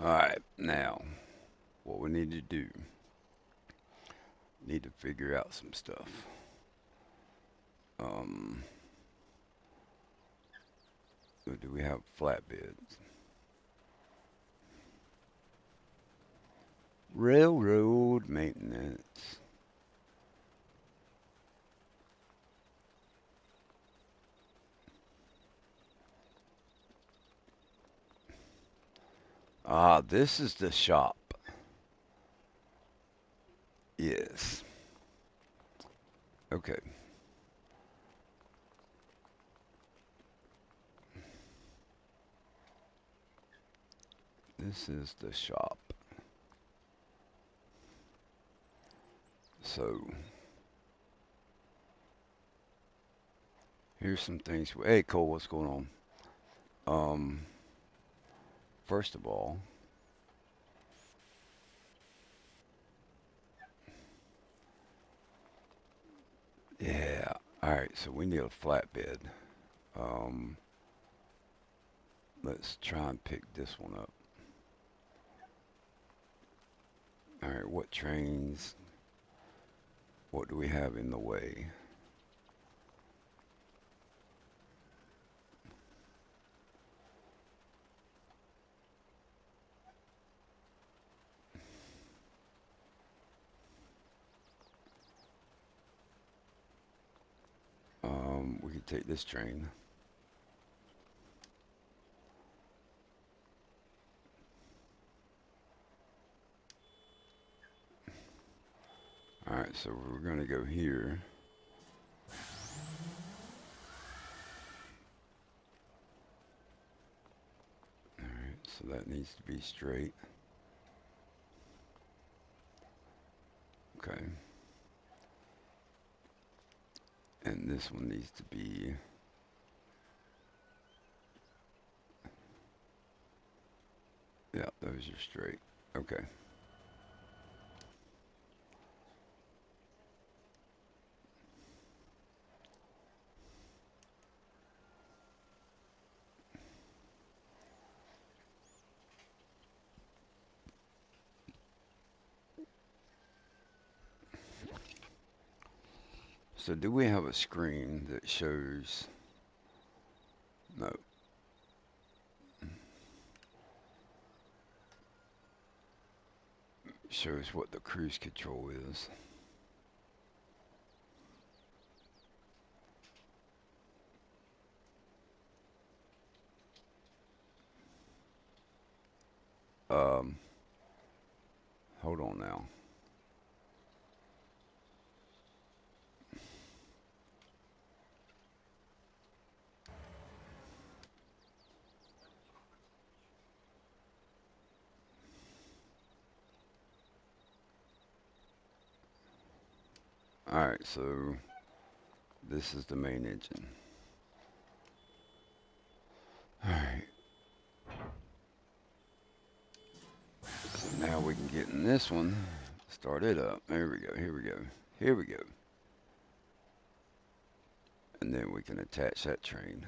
Alright, now, what we need to do, need to figure out some stuff. Um, do we have flatbeds? Railroad maintenance. Ah, this is the shop. Yes. Okay. This is the shop. So, here's some things. Hey, Cole, what's going on? Um, First of all, yeah. All right, so we need a flatbed. Um, let's try and pick this one up. All right, what trains? What do we have in the way? We can take this train. All right, so we're going to go here. All right, so that needs to be straight. Okay. And this one needs to be, yeah, those are straight. Okay. So do we have a screen that shows, no, shows what the cruise control is? Um, Hold on now. All right, so this is the main engine. All right. So now we can get in this one. Start it up. There we go. Here we go. Here we go. And then we can attach that train.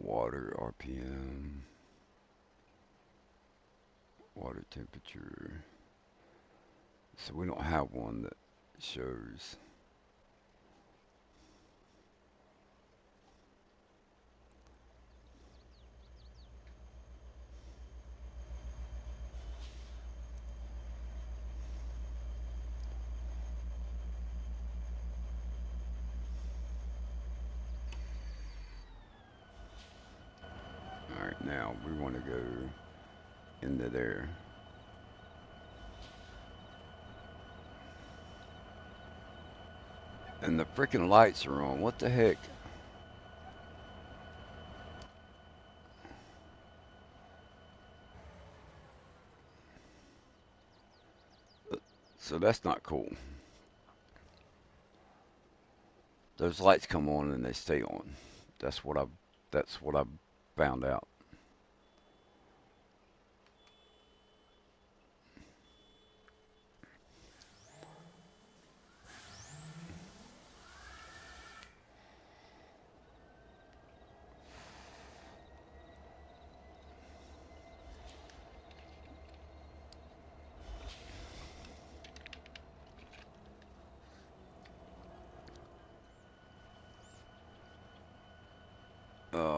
Water RPM. Water temperature. So we don't have one that shows. All right, now we want to go into there. And the freaking lights are on. What the heck? So that's not cool. Those lights come on and they stay on. That's what I found out.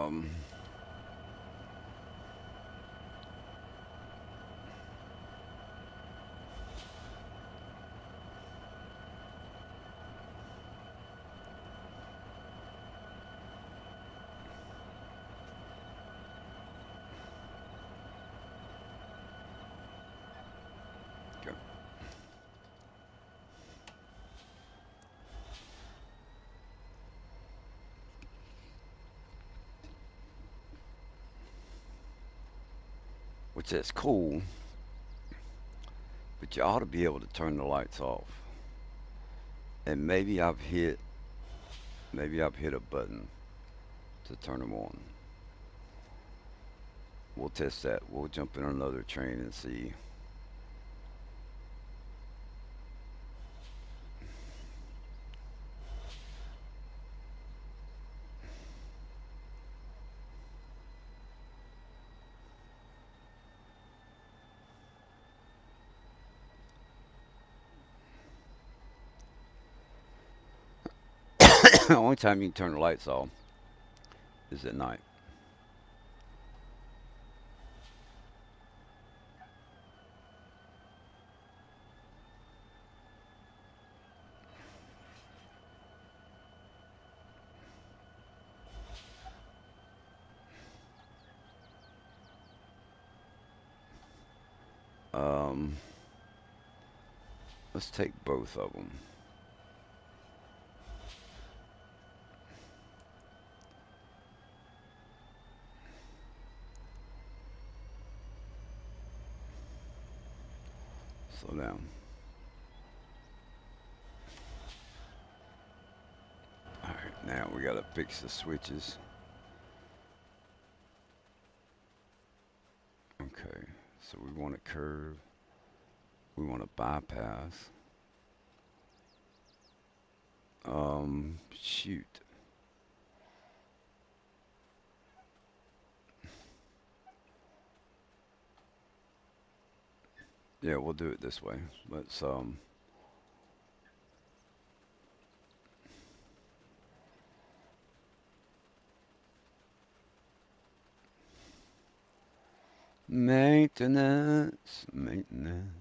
Okay. Which that's cool, but you ought to be able to turn the lights off. And maybe I've hit a button to turn them on. We'll test that. We'll jump in another train and see. The only time you can turn the lights off is at night. Um, let's take both of them. Slow down. All right, now we gotta fix the switches. Okay, so we want a curve. We want to bypass. Shoot. Yeah, we'll do it this way. Let's maintenance.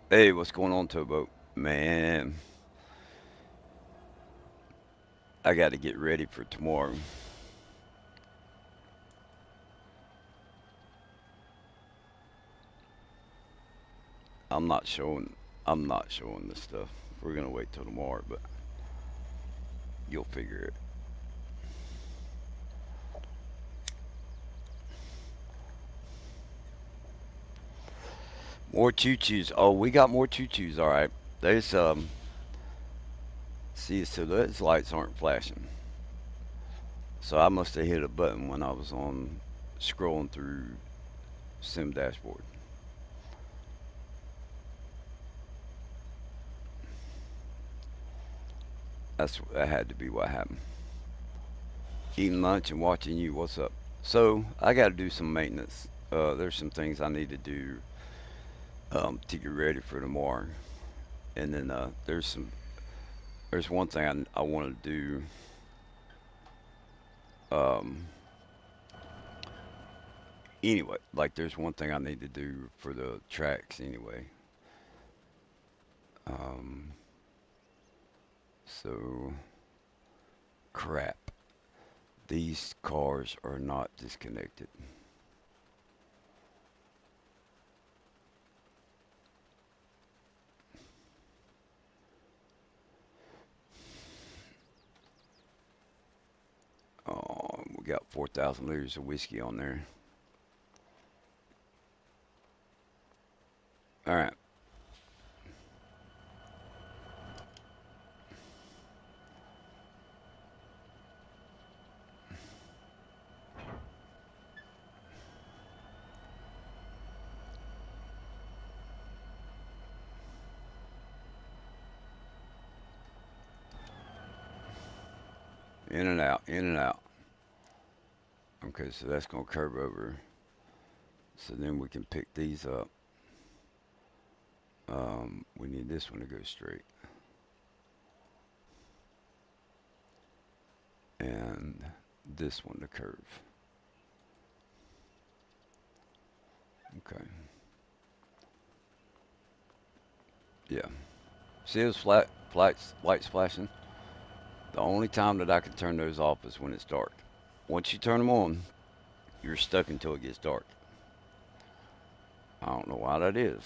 Hey, what's going on, Towboat? Man, I got to get ready for tomorrow. I'm not showing. I'm not showing this stuff. We're gonna wait till tomorrow, but you'll figure it. More choo choos. Oh, we got more choo choos. All right. There's See, so those lights aren't flashing. So I must have hit a button when I was on scrolling through Sim dashboard. That had to be what happened. Eating lunch and watching you. What's up? So I got to do some maintenance. There's some things I need to do to get ready for tomorrow, and then there's one thing I want to do. Um, anyway, like there's one thing I need to do for the tracks anyway. Um, so crap. These cars are not disconnected. We got 4,000 liters of whiskey on there. All right. In and out, in and out. Okay, so that's going to curve over. So then we can pick these up. We need this one to go straight. And this one to curve. Okay. Yeah. See those lights flashing? The only time that I can turn those off is when it's dark. Once you turn them on, you're stuck until it gets dark. I don't know why that is.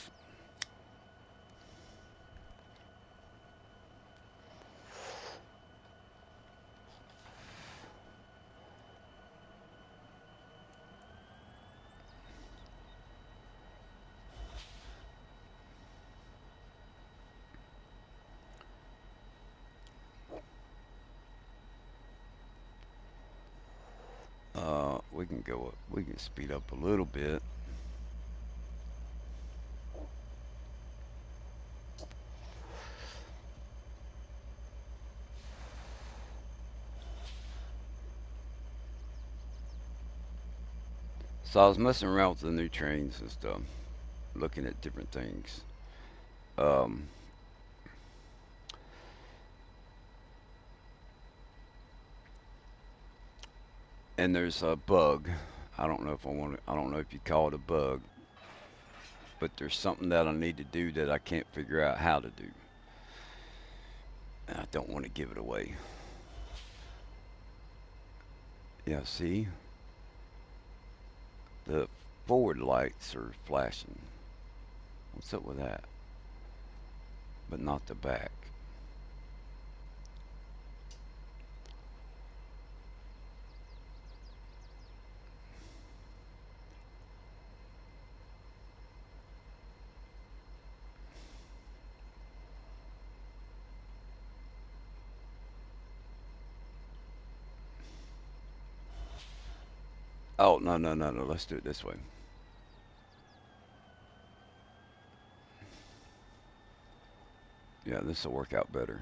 We can go up. We can speed up a little bit. So I was messing around with the new trains and stuff, looking at different things. Um, and there's a bug. I don't know if I want to, I don't know if you call it a bug, but there's something that I need to do that I can't figure out how to do. And I don't want to give it away. Yeah, see? The forward lights are flashing. What's up with that? But not the back. Oh, no, no, no, no. Let's do it this way. Yeah, this will work out better.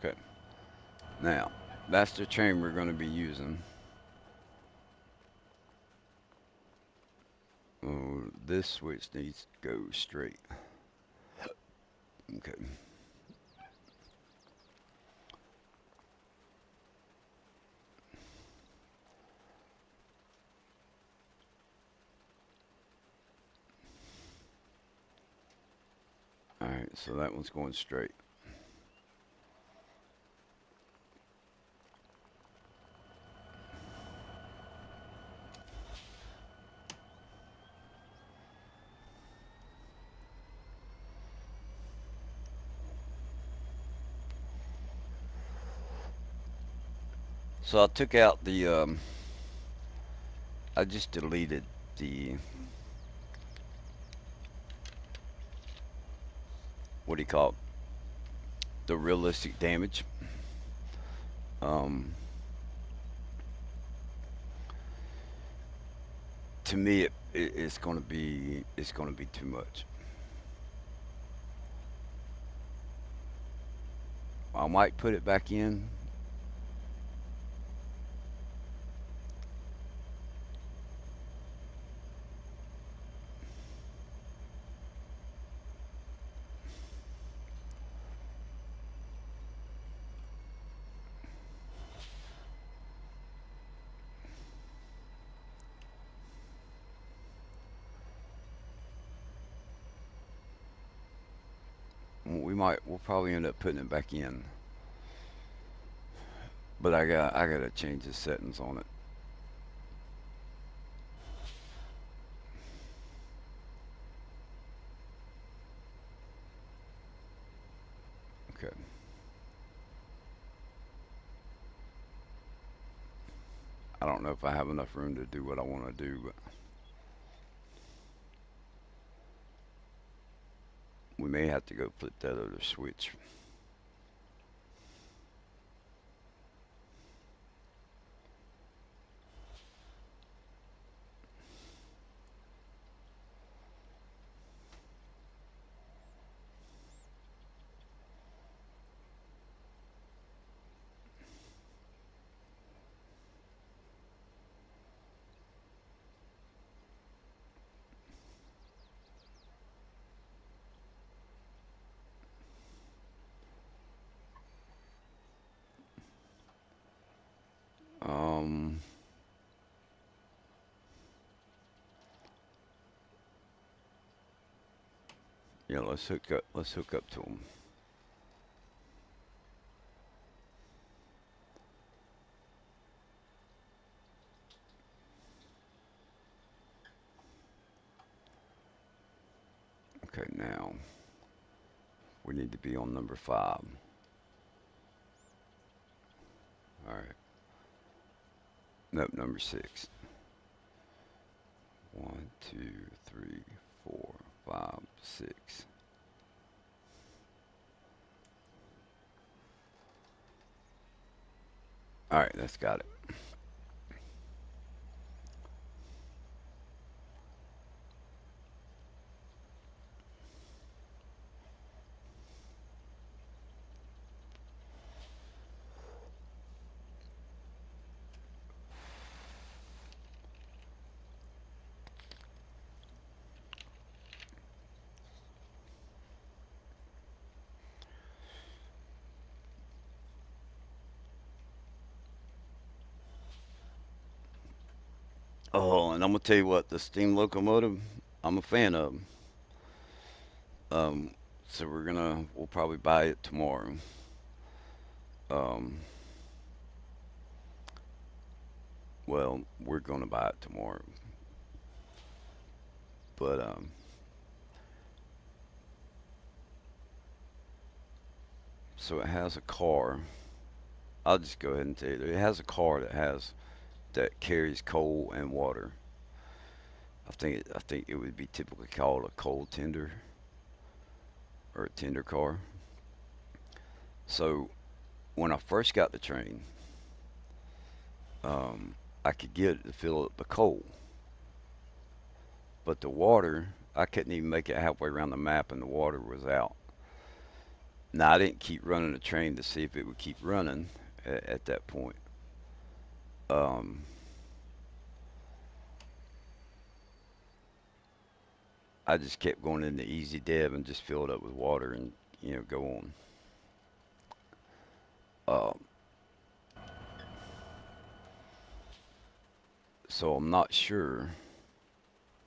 Okay. Now, that's the chain we're going to be using. Oh, this switch needs to go straight. Okay. Alright, so that one's going straight. So I took out the, I just deleted the, what do you call it? The realistic damage. Um, To me, it's gonna be too much. I might put it back in. We'll probably end up putting it back in. But I gotta change the settings on it. Okay. I don't know if I have enough room to do what I want to do, but we may have to go flip that other switch. Um, yeah, let's hook up. Let's hook up to them. Okay, now we need to be on number 5. All right. Nope, number 6. 1, 2, 3, 4, 5, 6. All right, that's got it. Oh, and I'm gonna tell you what, the steam locomotive, I'm a fan of. 'Em. So we'll probably buy it tomorrow. Um, well, we're gonna buy it tomorrow, but so it has a car. I'll just go ahead and tell you, it has a car that carries coal and water. I think it would be typically called a coal tender or a tender car. So when I first got the train, um, I could get it to fill up the coal, but the water I couldn't even make it halfway around the map, and the water was out. Now I didn't keep running the train to see if it would keep running at that point. Um, I just kept going into easy dev and just filled up with water and go on. Um, so I'm not sure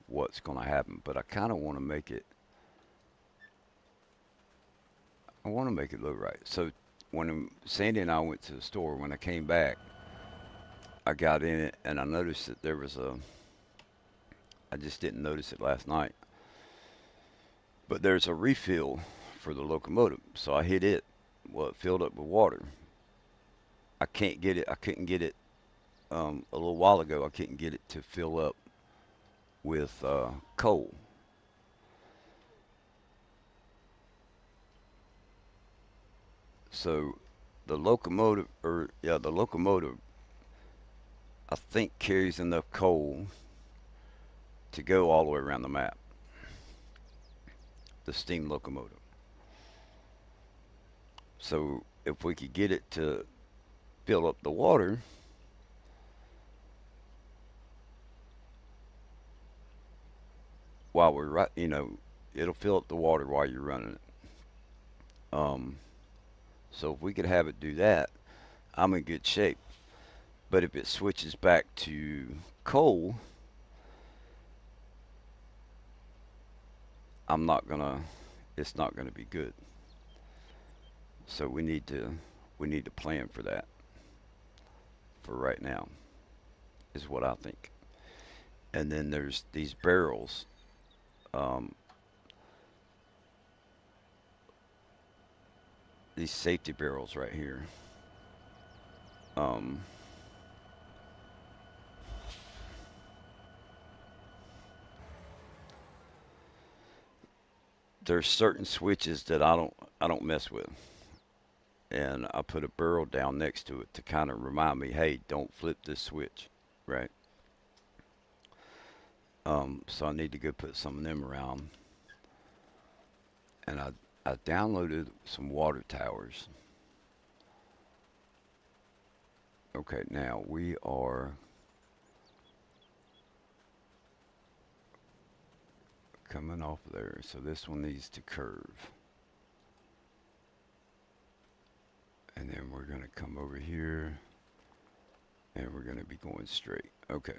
what's going to happen, but I kind of want to make it. I want to make it look right. So when Sandy and I went to the store, when I came back, I got in it and I noticed that there was a. I just didn't notice it last night, but there's a refill for the locomotive. So I hit it. Well, it filled up with water. I can't get it. I couldn't get it a little while ago. I couldn't get it to fill up with coal. So the locomotive, I think carries enough coal to go all the way around the map, the steam locomotive. So if we could get it to fill up the water while we're right, it'll fill up the water while you're running it. Um, so if we could have it do that, I'm in good shape. But if it switches back to coal, I'm not gonna. It's not gonna be good. So we need to plan for that for right now is what I think. And then there's these barrels, um, these safety barrels right here. Um, there's certain switches that I don't mess with, and I put a barrel down next to it to kind of remind me, hey, don't flip this switch, right? So I need to go put some of them around, and I downloaded some water towers. Okay, now we are coming off there, so this one needs to curve, and then we're gonna come over here, and we're gonna be going straight. Okay.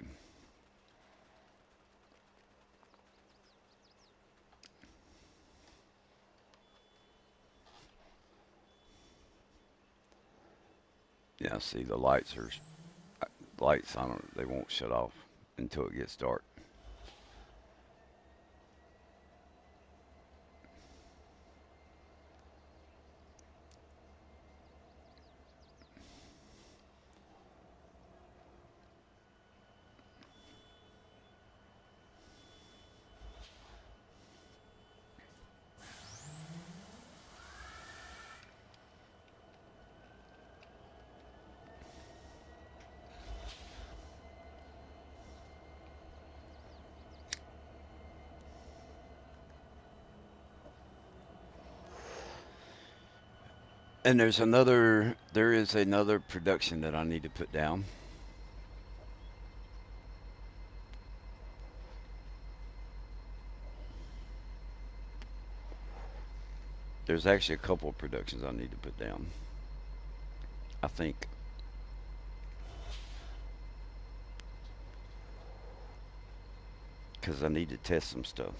Yeah, see the lights. I don't. They won't shut off until it gets dark. And there is another production that I need to put down. There's actually a couple of productions I need to put down. I think because I need to test some stuff.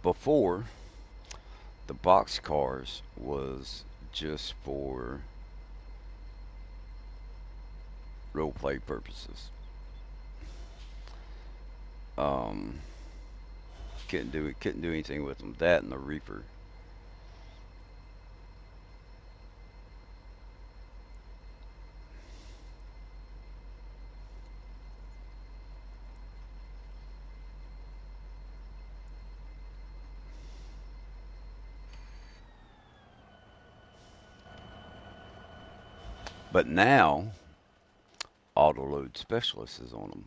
Before the box cars was just for role play purposes. Um, couldn't do anything with them. That and the reefer. But now auto load specialist is on them,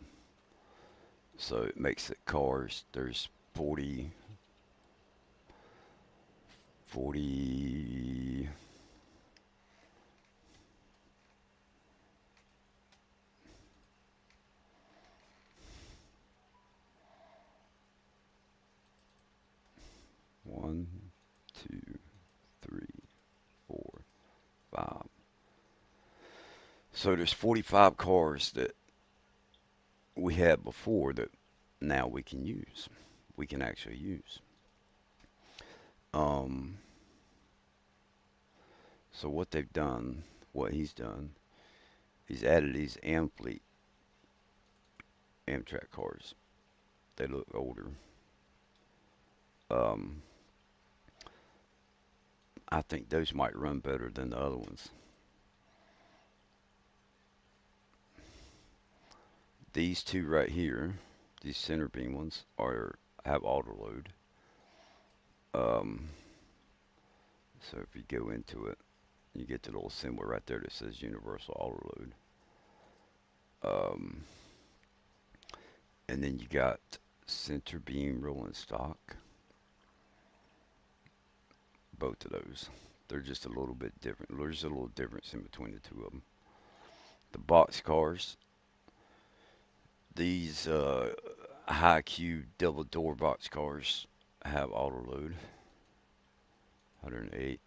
so it makes it cars. There's 40, 40, 1, 2, 3, 4, 5. So there's 45 cars that we had before that now we can use. We can actually use. Um, so what he's done, he's added these Amtrak cars. They look older. Um, I think those might run better than the other ones. These two right here, These center beam ones are have auto load. Um, so if you go into it, you get the little symbol right there that says universal auto load. Um, and then you got center beam rolling stock. Both of those. They're just a little bit different. There's a little difference in between the two of them. The box cars, these high Q double door box cars have auto load 108,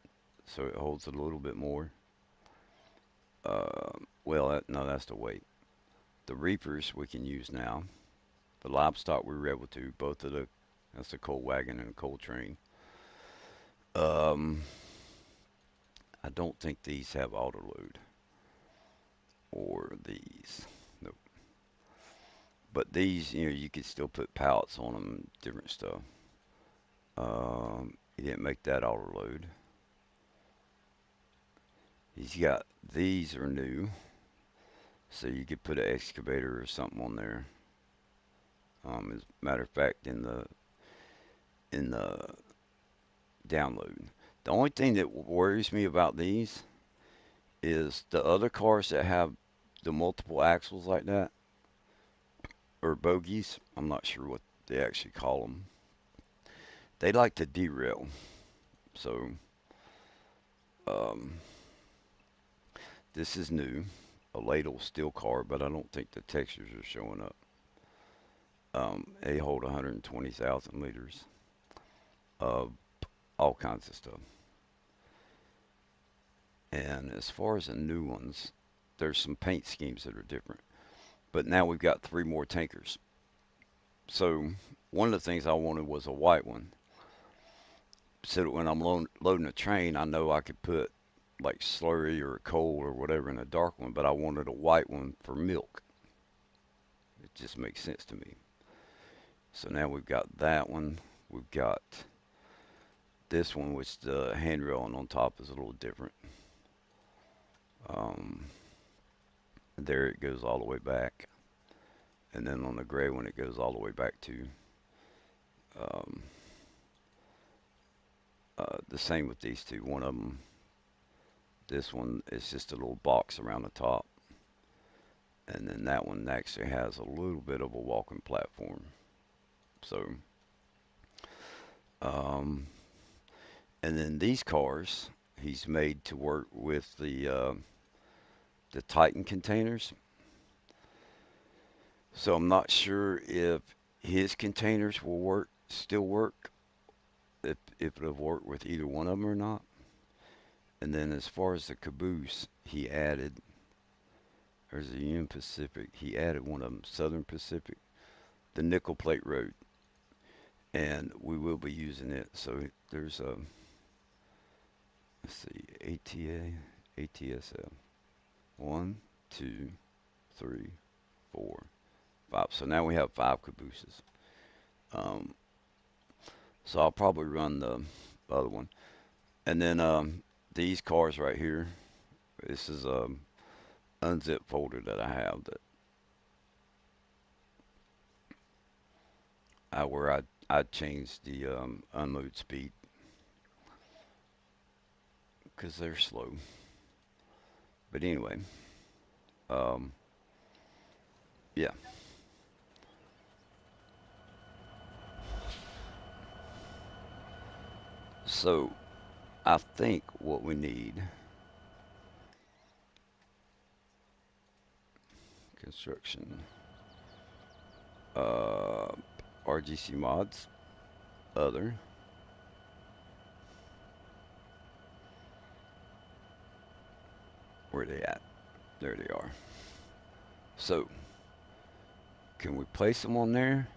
so it holds a little bit more. Well, no, that's the weight. The reapers we can use now. The livestock we were able to. Both of the that's the coal wagon and the coal train. Um, I don't think these have auto load or these. Nope. But these, you could still put pallets on them, different stuff. He didn't make that auto load. He's got these are new, so you could put an excavator or something on there. As a matter of fact, in the download, the only thing that worries me about these is the other cars that have the multiple axles like that or bogies. I'm not sure what they actually call them. They like to derail, so um, this is new, a ladle steel car, but I don't think the textures are showing up. They hold 120,000 liters of all kinds of stuff. And as far as the new ones, there's some paint schemes that are different. But now we've got three more tankers. So one of the things I wanted was a white one, so that when I'm loading a train, I know I could put like slurry or coal or whatever in a dark one, but I wanted a white one for milk. It just makes sense to me. So now we've got that one. We've got this one, which the handrail on top is a little different. Um, there it goes all the way back. And then on the gray one, it goes all the way back to. Um, the same with these two. One of them, this one is just a little box around the top. And then that one actually has a little bit of a walking platform. So, um, and then these cars, he's made to work with the Titan containers. So I'm not sure if his containers will still work, if it'll work with either one of them or not. And then as far as the caboose, he added, there's a Union Pacific. He added one of them, Southern Pacific, the nickel plate road, and we will be using it. So there's a, let's see, ATSL, 1, 2, 3, 4, 5. So now we have 5 cabooses. Um, so I'll probably run the other one. And then these cars right here, this is a unzip folder that I have that where I changed the unload speed because they're slow. But anyway, um, yeah. So I think what we need construction, uh, RGC mods, other. Where they at? There they are. So can we place them on there?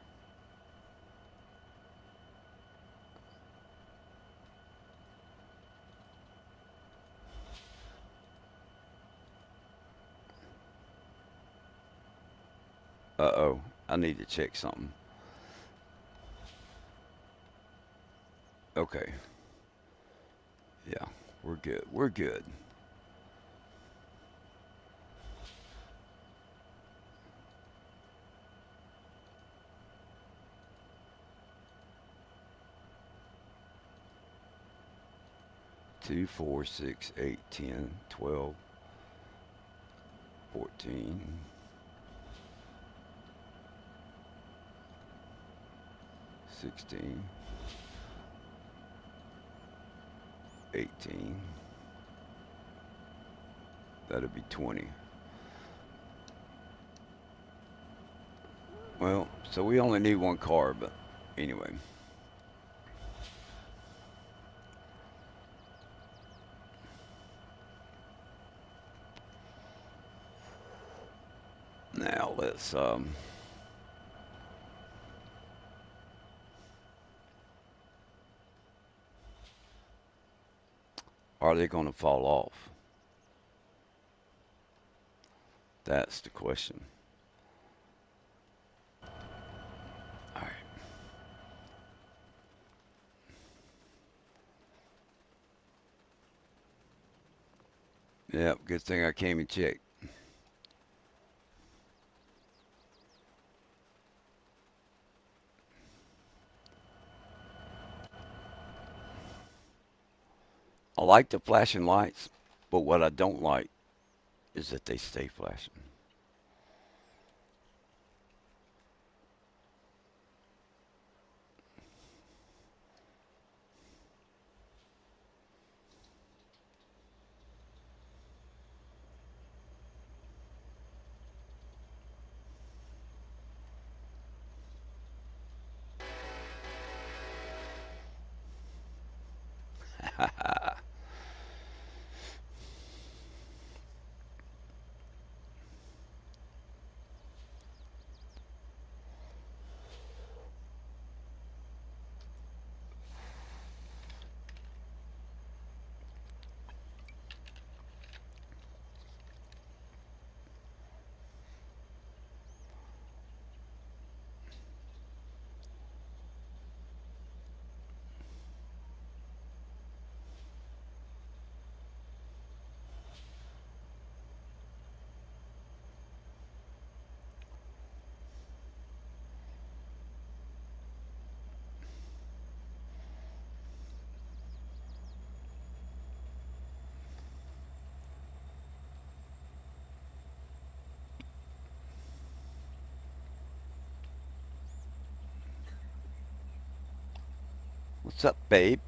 Uh-oh, I need to check something. Okay, yeah, we're good. We're good. 2, 4, 6, 8, 10, 12, 14, 16, 18. That'll be 20. Well, so we only need one car, but anyway. Now let's are they going to fall off? That's the question. All right. Yep, good thing I came and checked. I like the flashing lights, but what I don't like is that they stay flashing. What's up, babe?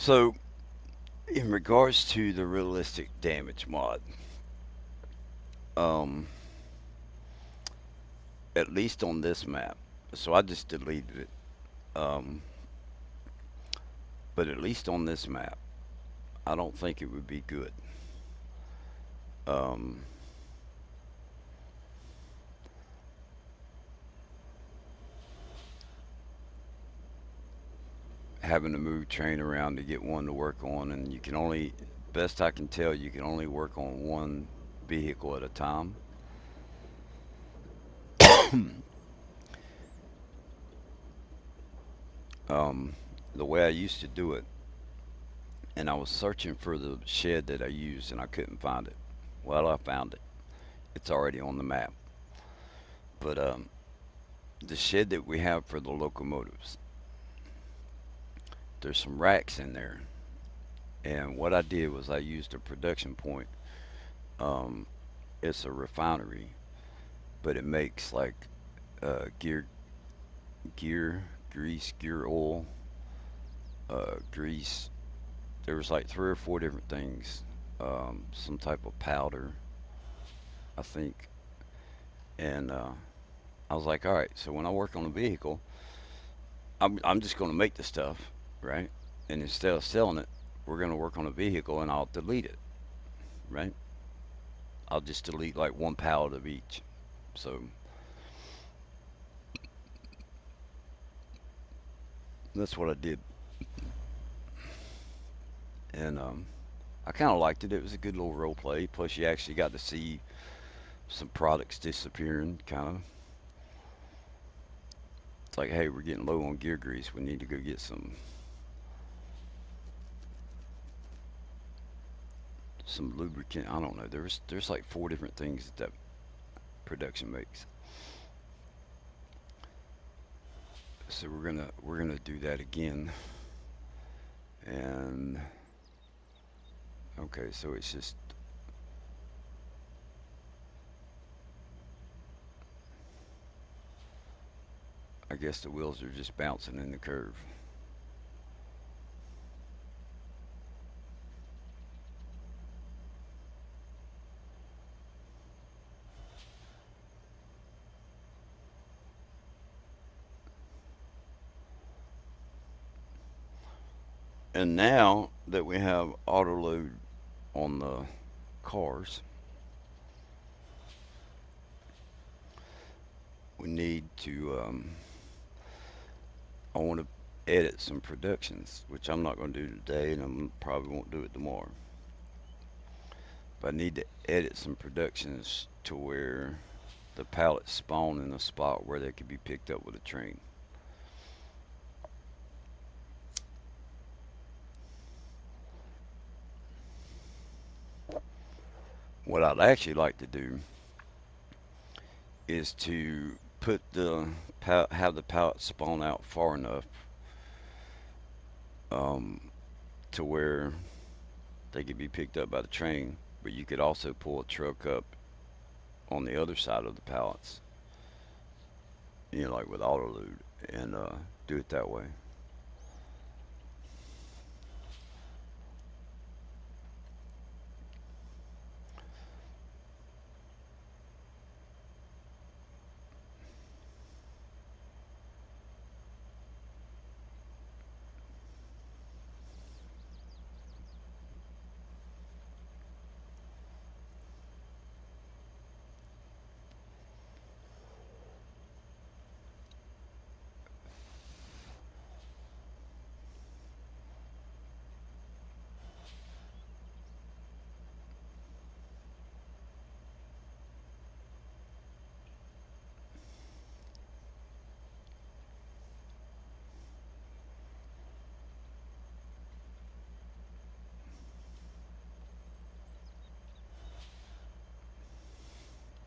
So, in regards to the realistic damage mod, um, at least on this map, so I just deleted it. Um, but at least on this map, I don't think it would be good. Um, Having to move train around to get one to work on, and you can only, best I can tell, you can only work on one vehicle at a time. um, the way I used to do it, and I was searching for the shed that I used, and I couldn't find it. Well, I found it. It's already on the map. But the shed that we have for the locomotives, there's some racks in there. And what I did was I used a production point. Um, it's a refinery, but it makes like gear, grease, gear oil, grease. There was like three or four different things. Some type of powder, I think. And I was like, all right. So when I work on a vehicle, I'm just going to make the stuff, right? And instead of selling it, we're going to work on a vehicle, and I'll delete it, right? I'll just delete like one pallet of each. So that's what I did, and I kind of liked it. It was a good little role play. Plus, you actually got to see some products disappearing. Kind of, it's like, hey, we're getting low on gear grease. We need to go get some lubricant. I don't know. There's like four different things that production makes. So we're gonna do that again. And okay, so it's just, I guess the wheels are just bouncing in the curve. And now that we have auto load on the cars, we need to. I want to edit some productions, which I'm not going to do today, and I probably won't do it tomorrow. But I need to edit some productions to where the pallets spawn in a spot where they could be picked up with a train. What I'd actually like to do is to put the have the pallets spawn out far enough um, to where they could be picked up by the train, but you could also pull a truck up on the other side of the pallets, like with auto load, and do it that way.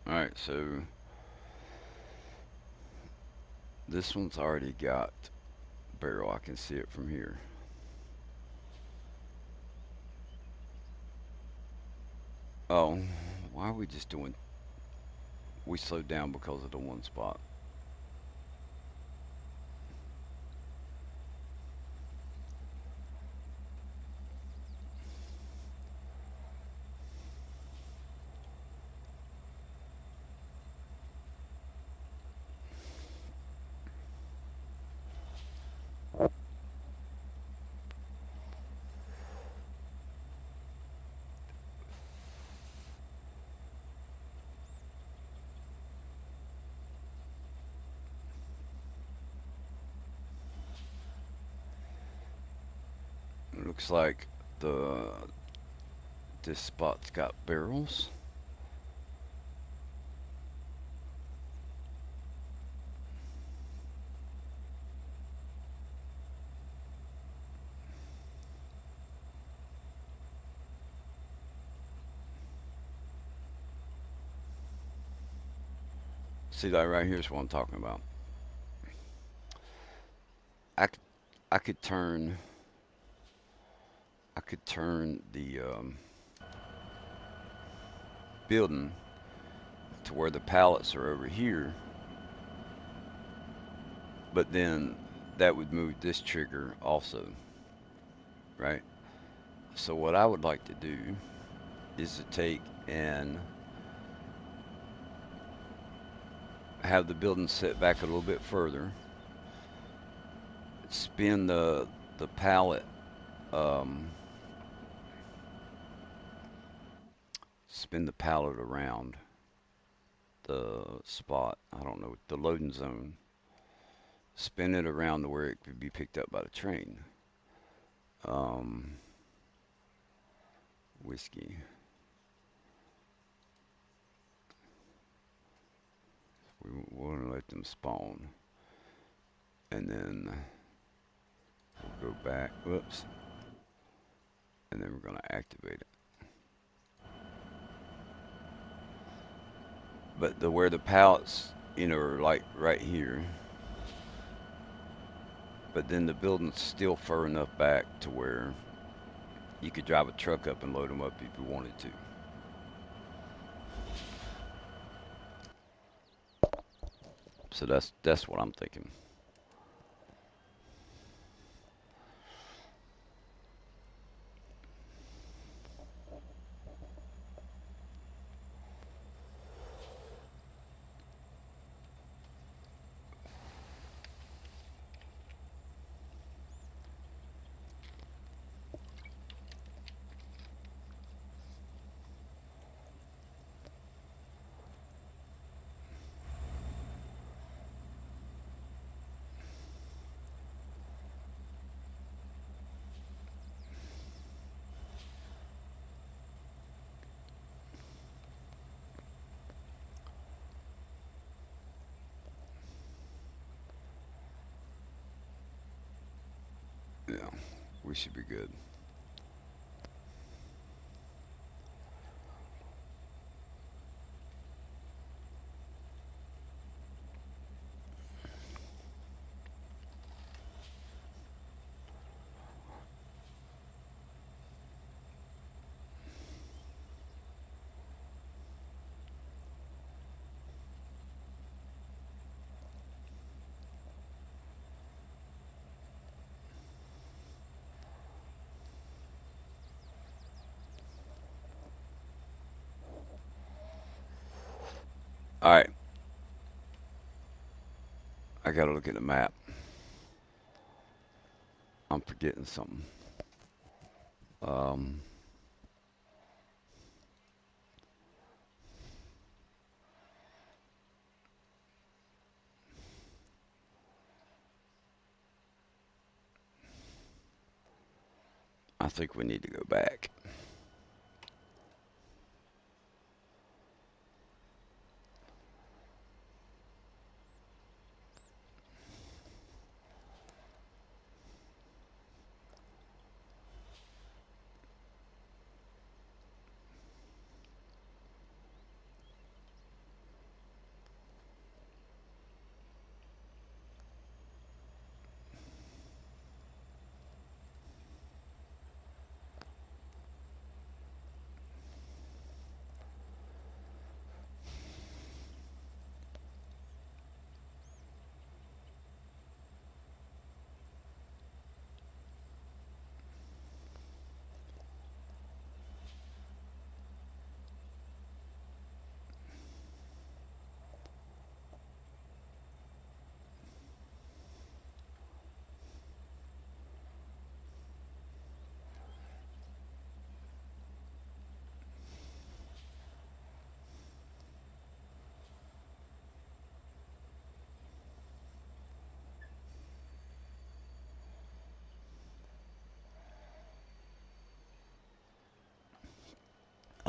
All right, so this one's already got barrel. I can see it from here. Oh, why are we just doing? We slowed down because of the one spot. looks like the this spot's got barrels. See that right here is what I'm talking about. I, c- I could turn the building to where the pallets are over here, but then that would move this trigger also, right? So what I would like to do is to take and have the building set back a little bit further, spin the pallet, um, spin the pallet around the spot. I don't know, the loading zone. Spin it around to where it could be picked up by the train. Um, Whiskey. We want to let them spawn, and then we'll go back. Whoops. And then we're going to activate it. But the where the pallets, are like right here. But then the building's still far enough back to where you could drive a truck up and load them up if you wanted to. So that's what I'm thinking. Yeah, we should be good. All right, I gotta look at the map. I'm forgetting something. Um, I think we need to go back.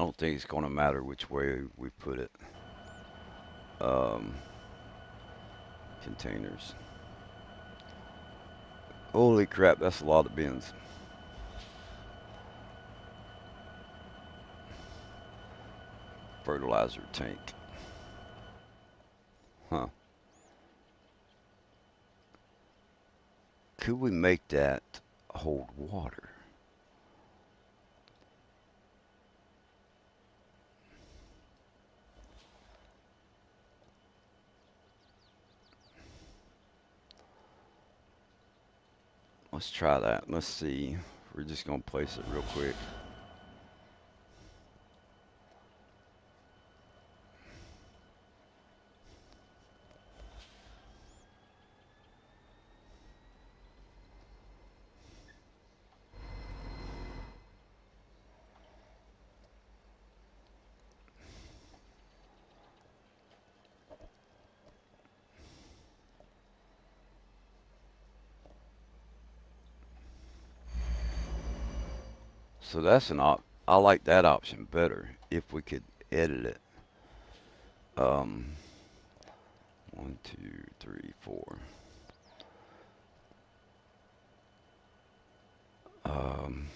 don't think it's going to matter which way we put it. Um, Containers. Holy crap, that's a lot of bins. Fertilizer tank. Huh. Could we make that hold water? Let's try that. Let's see. We're just going to place it real quick. So that's an I like that option better if we could edit it. Um, 1, 2, 3, 4. Um,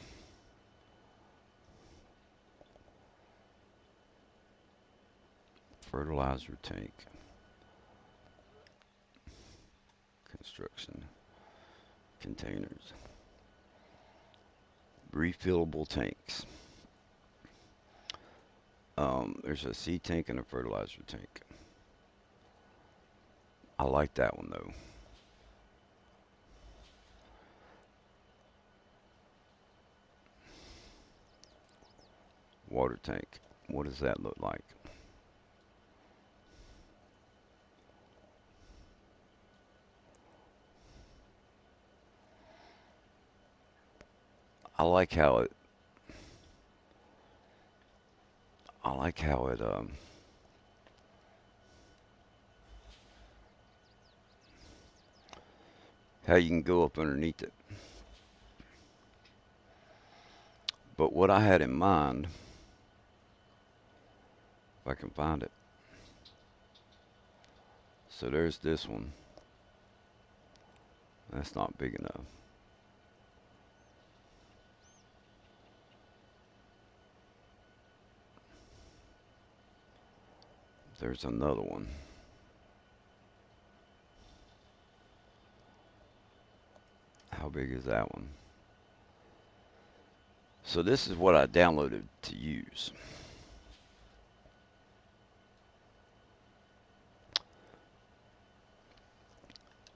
Fertilizer tank. Construction. Containers. Refillable tanks. There's a seed tank and a fertilizer tank. I like that one though. Water tank. What does that look like? I like how it. I like how it. How you can go up underneath it. But what I had in mind, if I can find it. So there's this one. That's not big enough. There's another one. How big is that one? So this is what I downloaded to use.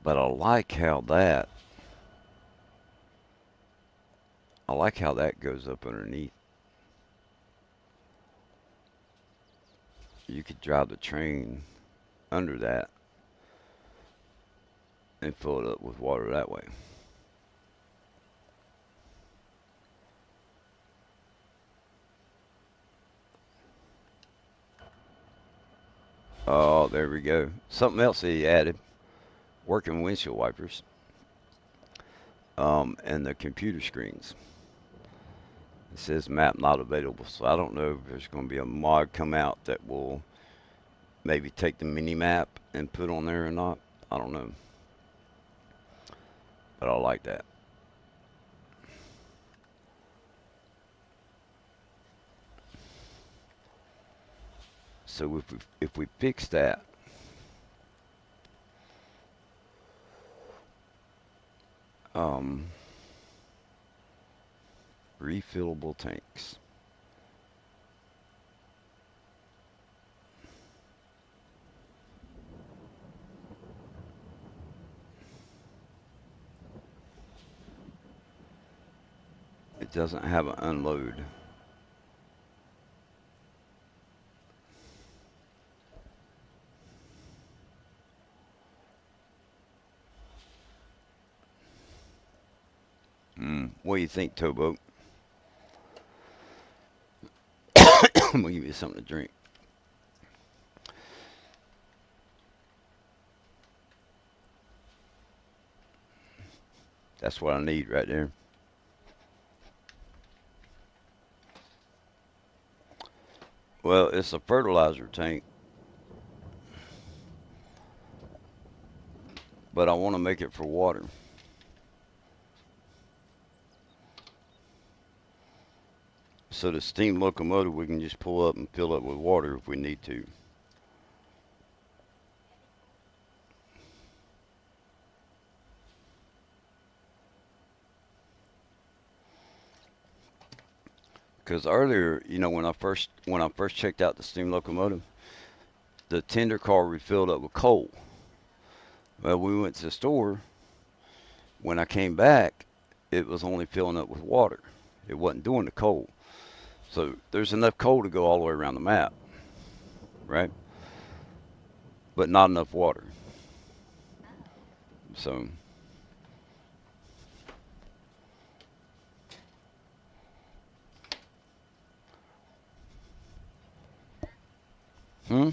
But I like how that goes up underneath. You could drive the train under that and fill it up with water that way. Oh, there we go. Something else he added, working windshield wipers, and the computer screens. It says map not available, so I don't know if there's going to be a mod come out that will maybe take the mini map and put on there or not. I don't know, but I like that. So if we fix that, um, refillable tanks. It doesn't have an unload. What do you think, Towboat? I'm gonna give you something to drink. That's what I need right there. Well, it's a fertilizer tank, but I want to make it for water. So the steam locomotive we can just pull up and fill up with water if we need to. Because earlier, when I first checked out the steam locomotive, the tender car refilled up with coal. Well, we went to the store. When I came back, it was only filling up with water. It wasn't doing the coal. So there's enough coal to go all the way around the map, right? But not enough water. So, hmm?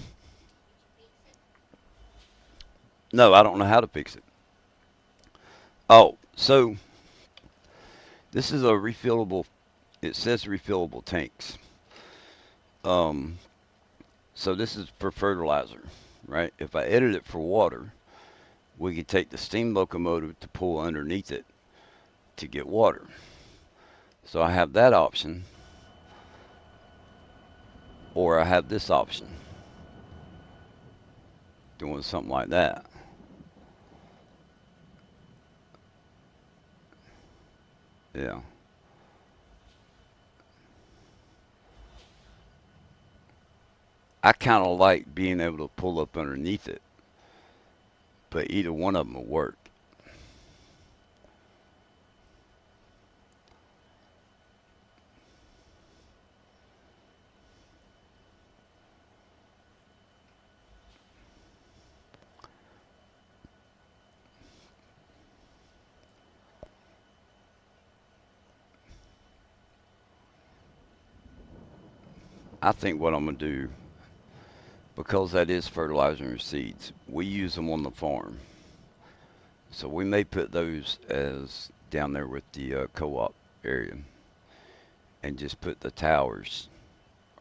No, I don't know how to fix it. Oh, so this is a refillable. It says refillable tanks. Um, so this is for fertilizer, right? If I edit it for water, we could take the steam locomotive to pull underneath it to get water. So I have that option, or I have this option, doing something like that. Yeah. I kind of like being able to pull up underneath it, but either one of them will work. I think what I'm going to do, because that is fertilizer and seeds, we use them on the farm. So we may put those as down there with the co-op area and just put the towers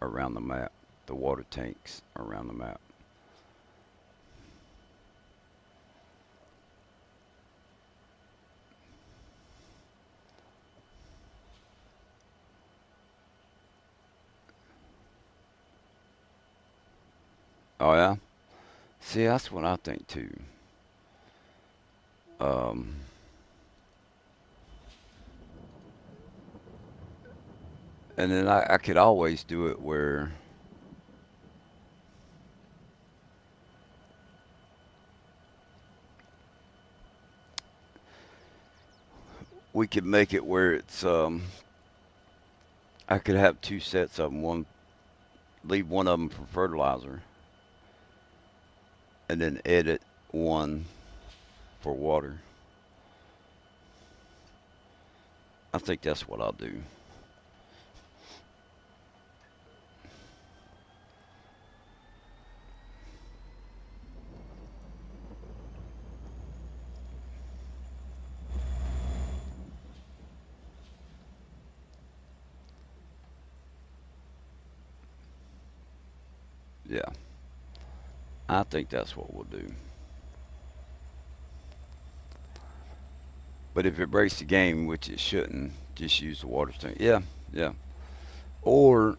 around the map, the water tanks around the map. Oh yeah, see that's what I think too. Um, and then I could always do it where we could make it where it's I could have two sets of them. One leave one of them for fertilizer, and then edit one for water. I think that's what I'll do. Yeah, I think that's what we'll do. But if it breaks the game, which it shouldn't, just use the water tank. Yeah, yeah. Or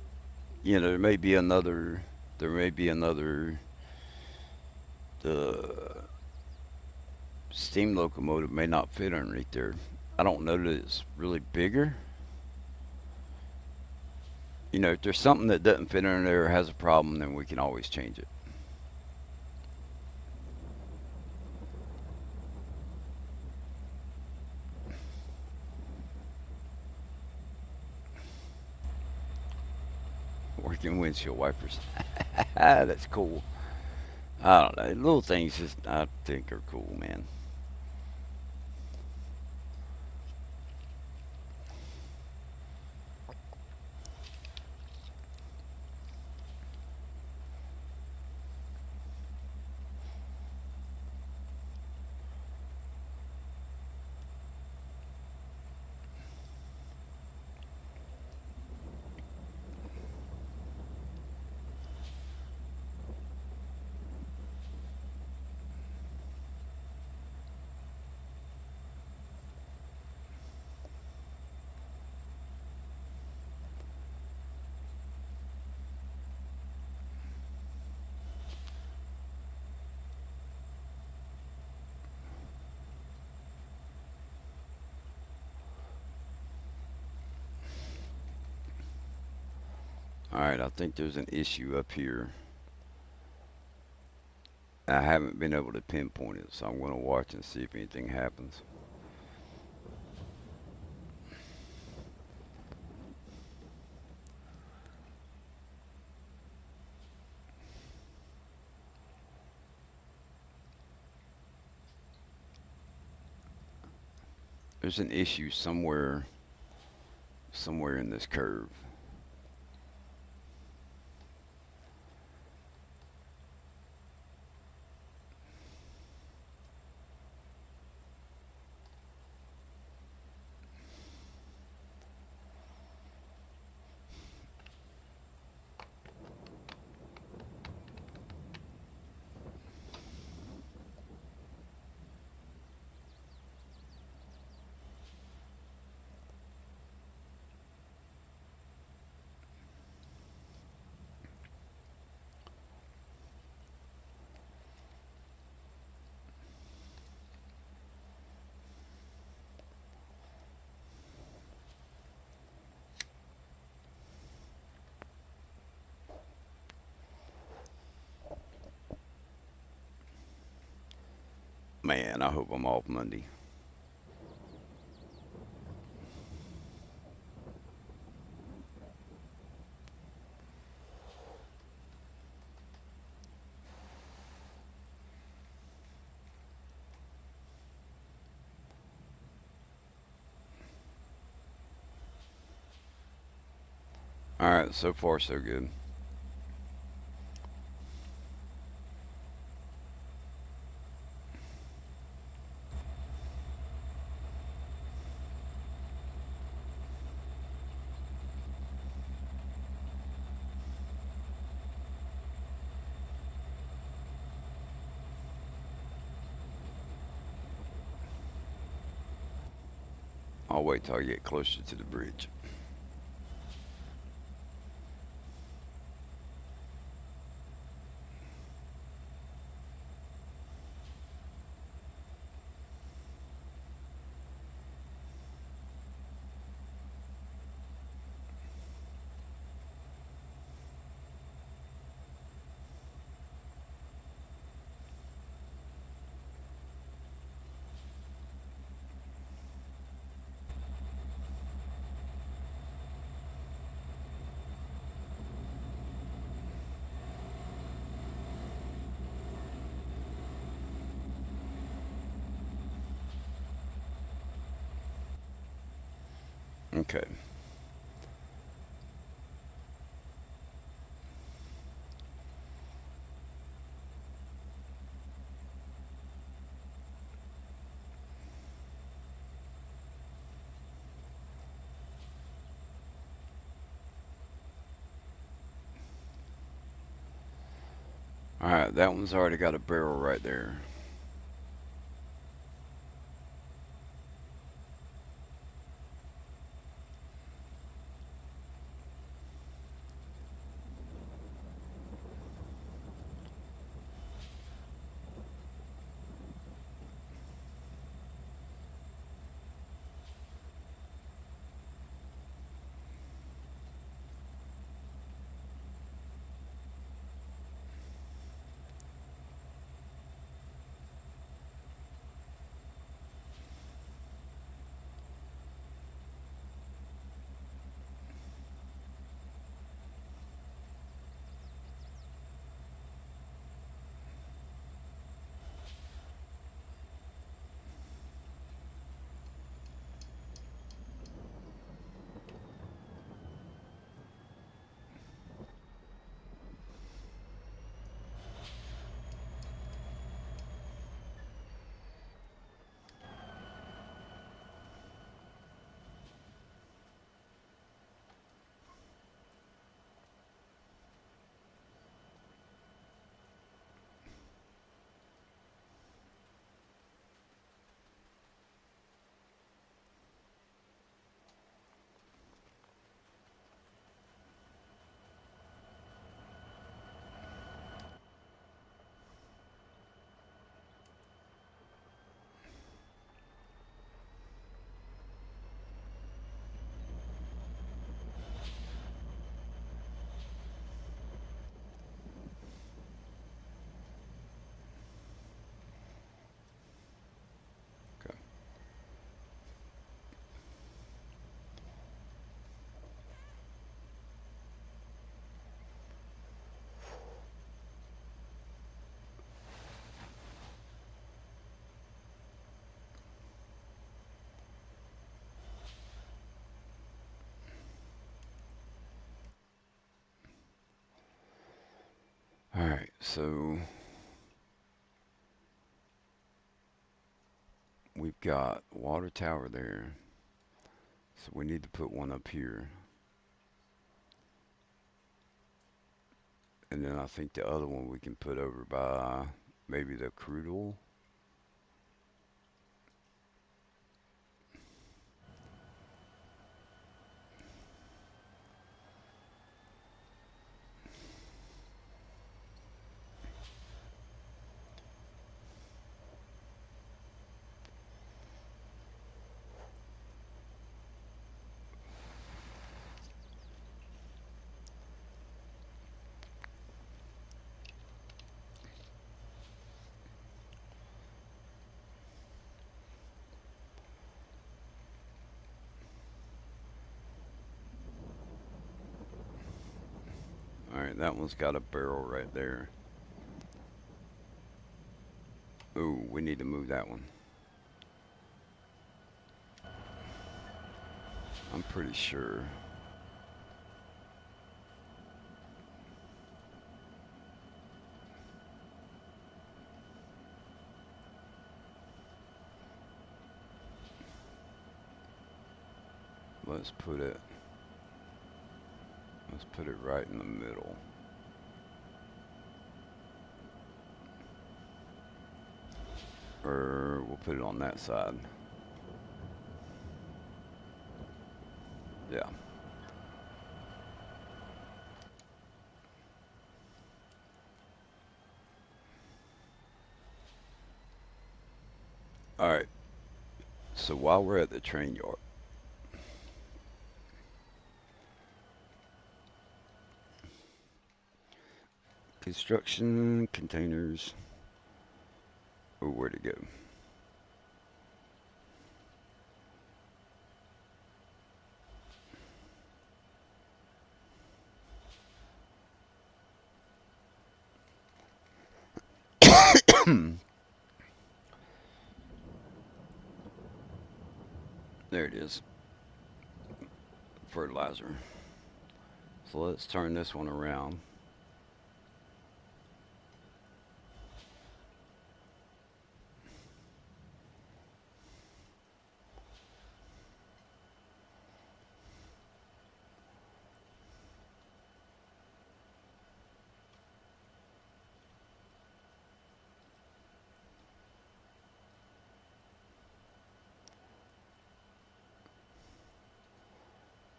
there may be another. The steam locomotive may not fit underneath there. I don't know that it's really bigger. If there's something that doesn't fit under there or has a problem, then we can always change it. Working windshield wipers. That's cool. I don't know. Little things just I think are cool, man. Alright, I think there's an issue up here. I haven't been able to pinpoint it, so I'm going to watch and see if anything happens. There's an issue somewhere in this curve. Man, I hope I'm off Monday. Alright, so far so good. I'll wait till I get closer to the bridge. Okay. Alright, that one's already got a barrel right there. Alright, so we've got water tower there. So we need to put one up here. And then I think the other one we can put over by maybe the crude oil. Alright, that one's got a barrel right there. Ooh, we need to move that one. I'm pretty sure. Let's put it right in the middle. Or we'll put it on that side. Yeah. Alright. So while we're at the train yard, construction containers. Oh, where'd it go? There it is. Fertilizer. So let's turn this one around.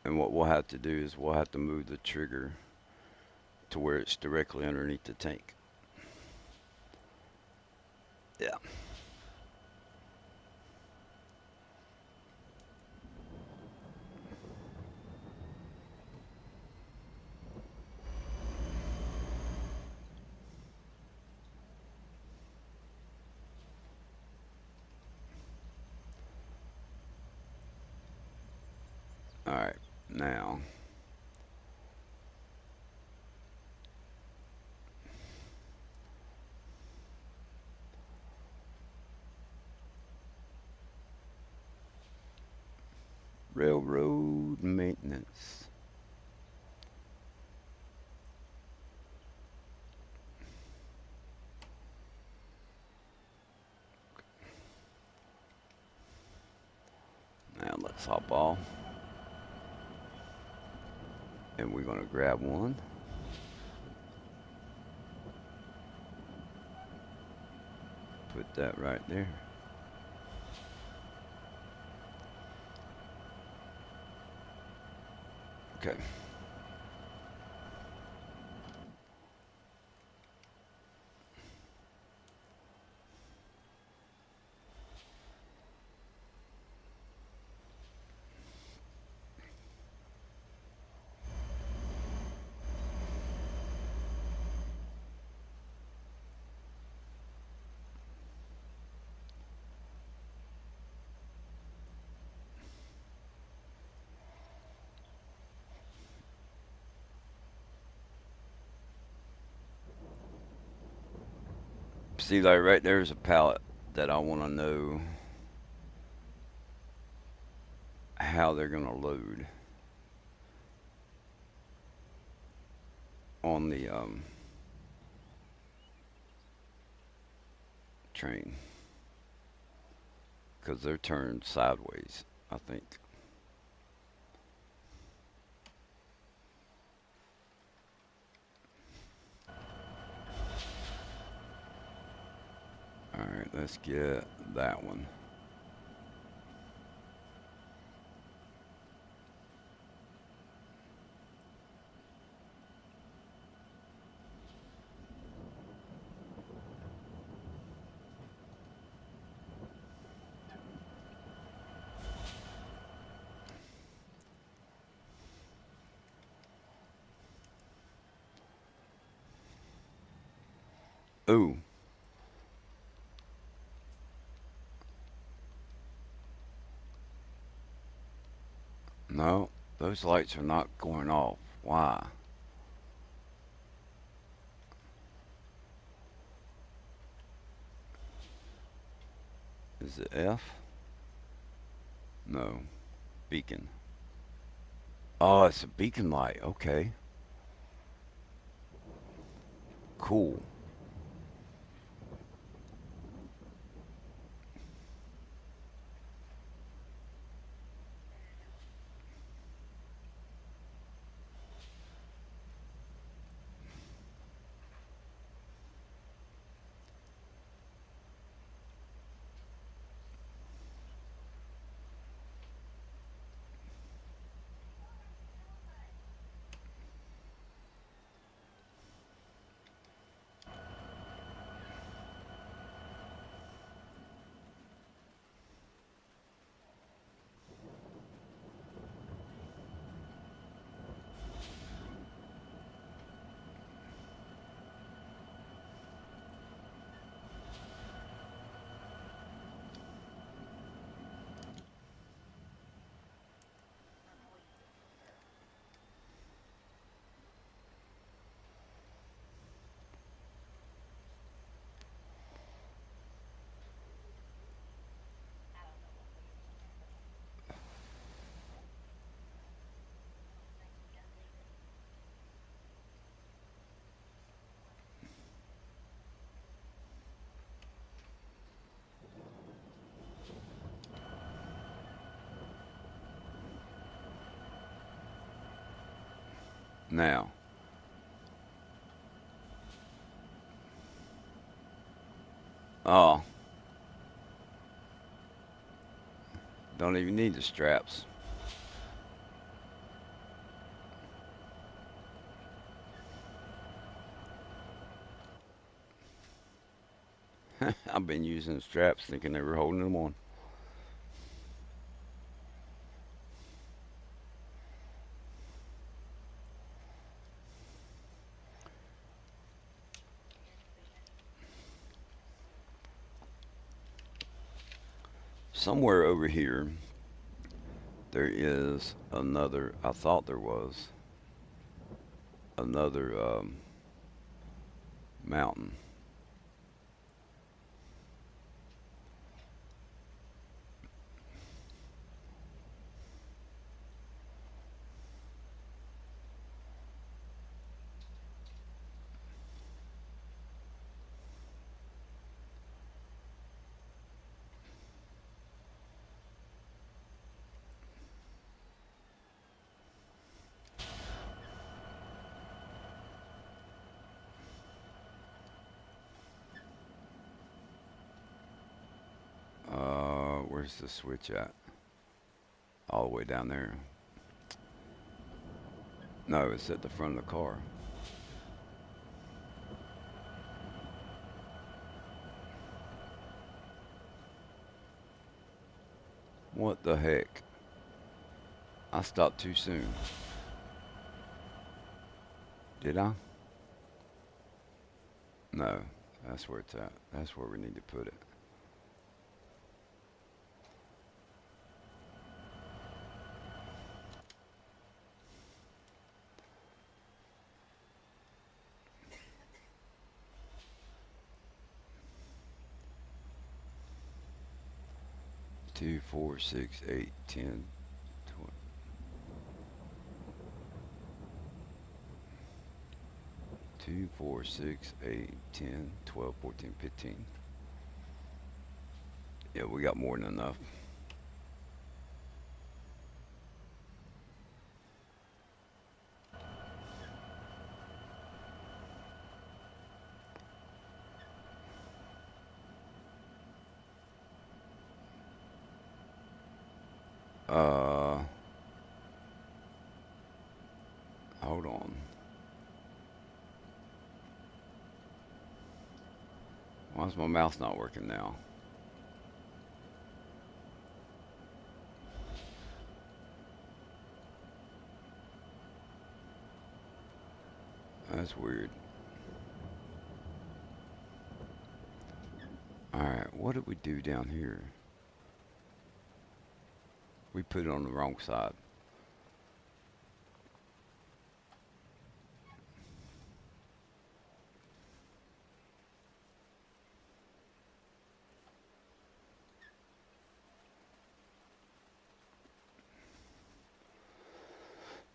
And what we'll have to do is we'll have to move the trigger to where it's directly underneath the tank. Yeah. Alright, now railroad maintenance. Now let's hop off. And we're going to grab one. Put that right there. Okay. See, like right there's a pallet that I want to know how they're going to load on the train because they're turned sideways, I think. All right, let's get that one. Ooh, no, those lights are not going off. Why? Is it F? No, beacon. Oh, it's a beacon light. Okay, cool. Now, oh, don't even need the straps. I've been using straps thinking they were holding them on. Somewhere over here, there is another, I thought there was another mountain. Where's the switch at? All the way down there. No, it's at the front of the car. What the heck? I stopped too soon. Did I? No, that's where it's at. That's where we need to put it. 2, 4, 6, 8, 10, 12, 2, 4, 6, 8, 10, 12, 14, 15. Yeah, we got more than enough. Uh, hold on. Why's my mouse not working now? That's weird. Alright, what did we do down here? We put it on the wrong side.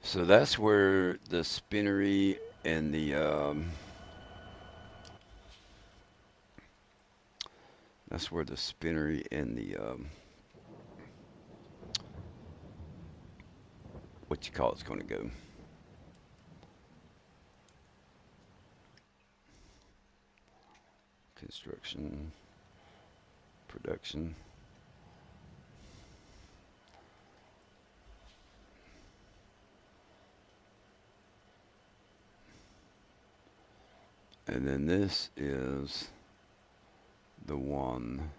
So that's where the spinnery and the that's where the spinnery and the what you call it's going to go. Construction, production. And then this is the one.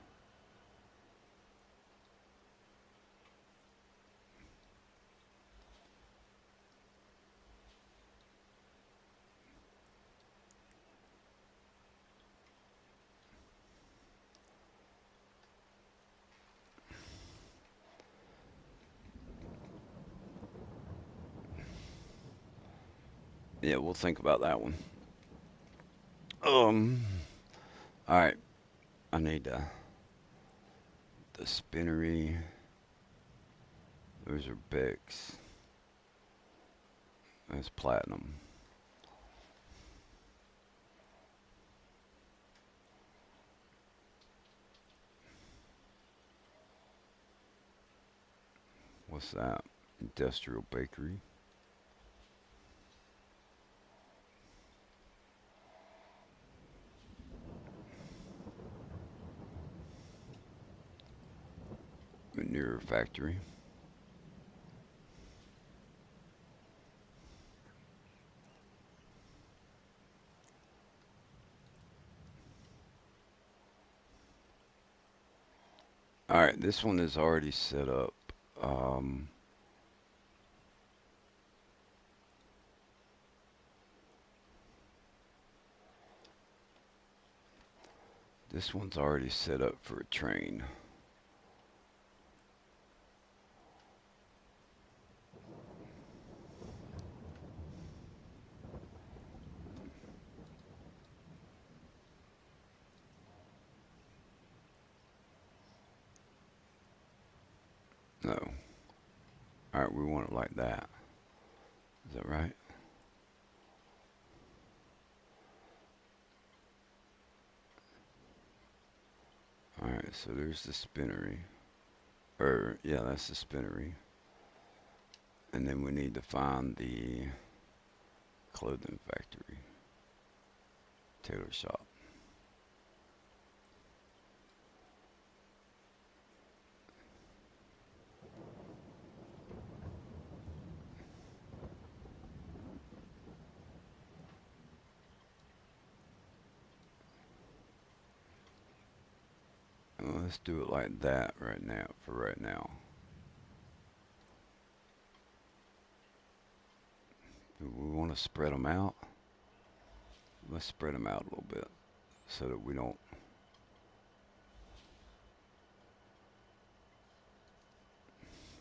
Yeah, we'll think about that one. Um, all right. I need the spinnery. Those are Bix. That's platinum. What's that? Industrial bakery. Manure factory. All right, this one is already set up. Um, this one's already set up for a train. No. All right, we want it like that. Is that right? All right, so there's the spinnery. Or, yeah, that's the spinnery. And then we need to find the clothing factory, tailor shop. Well, let's do it like that right now, for right now. Do we want to spread them out? Let's spread them out a little bit so that we don't.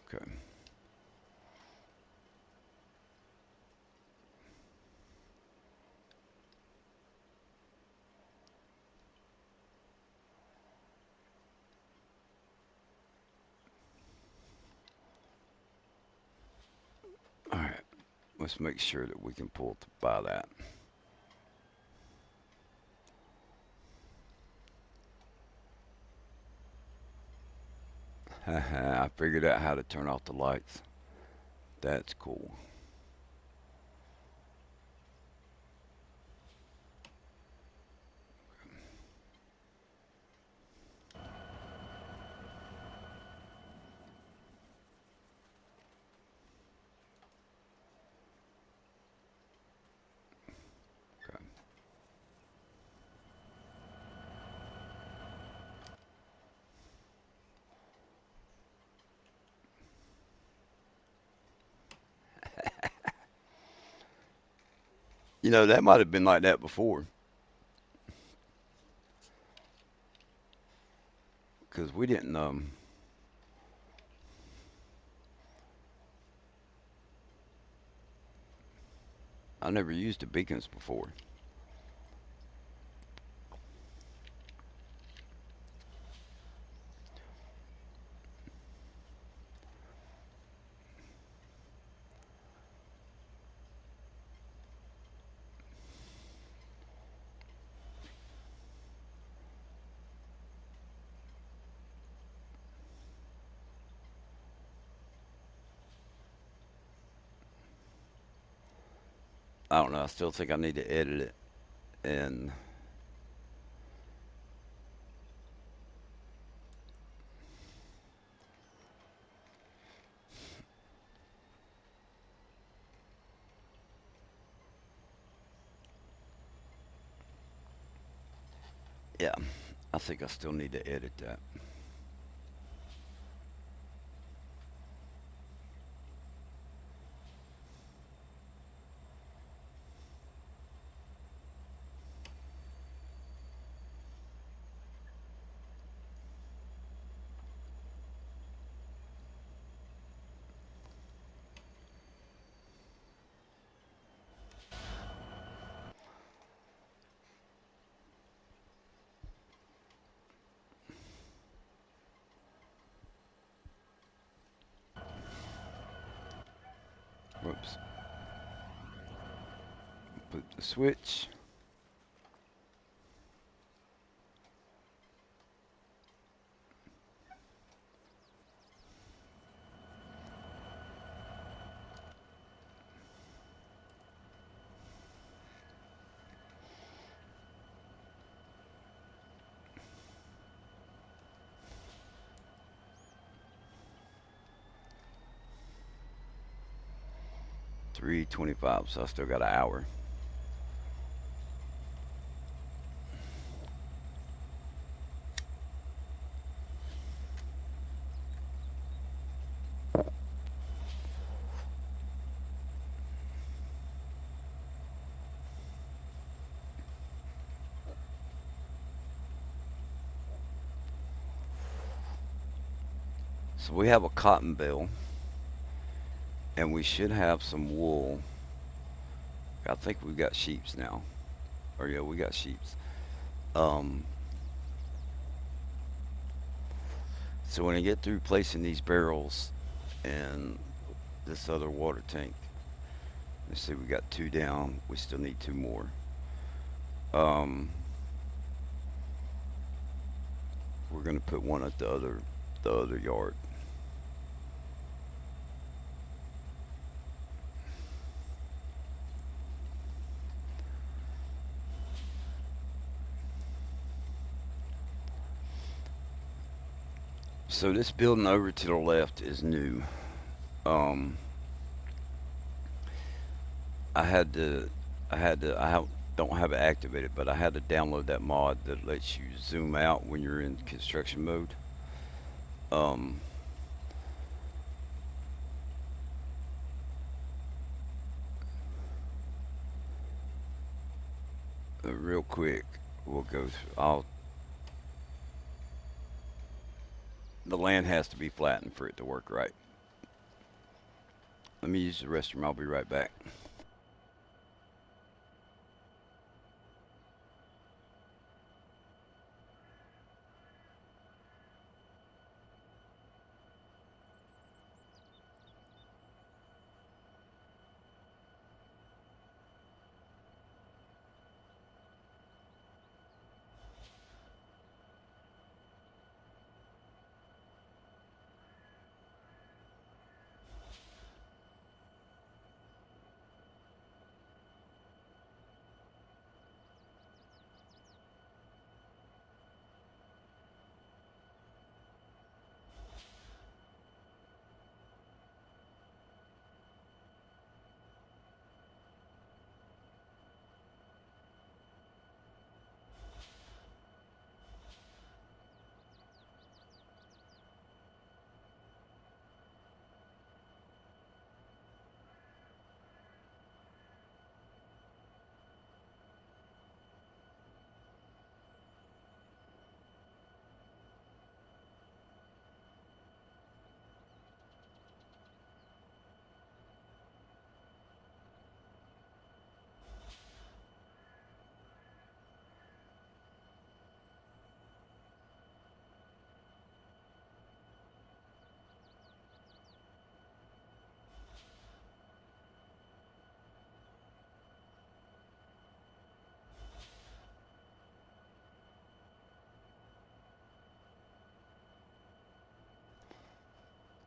Okay. All right. Let's make sure that we can pull to buy that. I figured out how to turn off the lights. That's cool. Okay. You know, that might have been like that before, because we didn't. I never used the beacons before. I don't know. I still think I need to edit it, and yeah, I think I still need to edit that. 'Whoops. Put the switch. 3:25. So I still got an hour. So we have a cotton bale, and we should have some wool. I think we've got sheeps now. Or yeah, we got sheeps. Um, so when I get through placing these barrels in this other water tank, let's see, we got two down. We still need two more. Um, we're gonna put one at the other yard. So this building over to the left is new. Um, I had to, don't have it activated, but I had to download that mod that lets you zoom out when you're in construction mode. Um, real quick, we'll go through. The land has to be flattened for it to work right. Let me use the restroom. I'll be right back.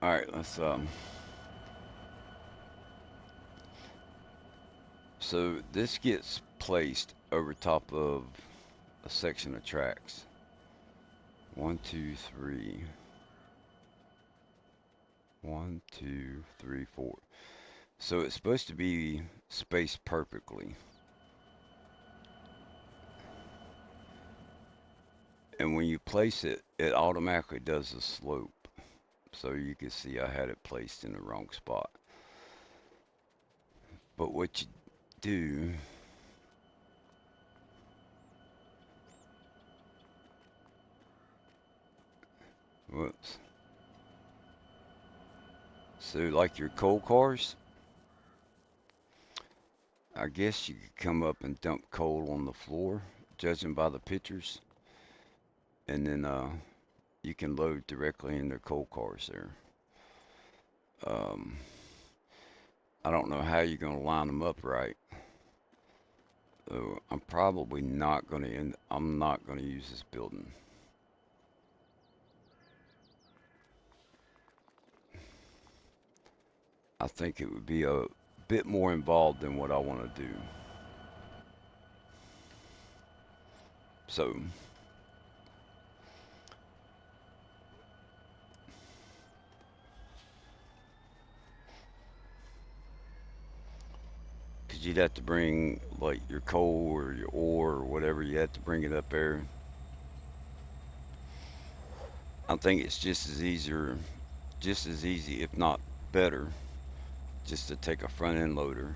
All right, let's so this gets placed over top of a section of tracks. One, two, three. One, two, three, four. So it's supposed to be spaced perfectly. And when you place it, it automatically does a slope. So you can see I had it placed in the wrong spot. But what you do, whoops. So like your coal cars, I guess you could come up and dump coal on the floor, judging by the pictures. And then you can load directly in their coal cars there. Um, I don't know how you're going to line them up right. So I'm probably not going to I'm not going to use this building. I think it would be a bit more involved than what I want to do. So, because you'd have to bring like your coal or your ore or whatever, you have to bring it up there. I think it's just as easy, if not better, just to take a front end loader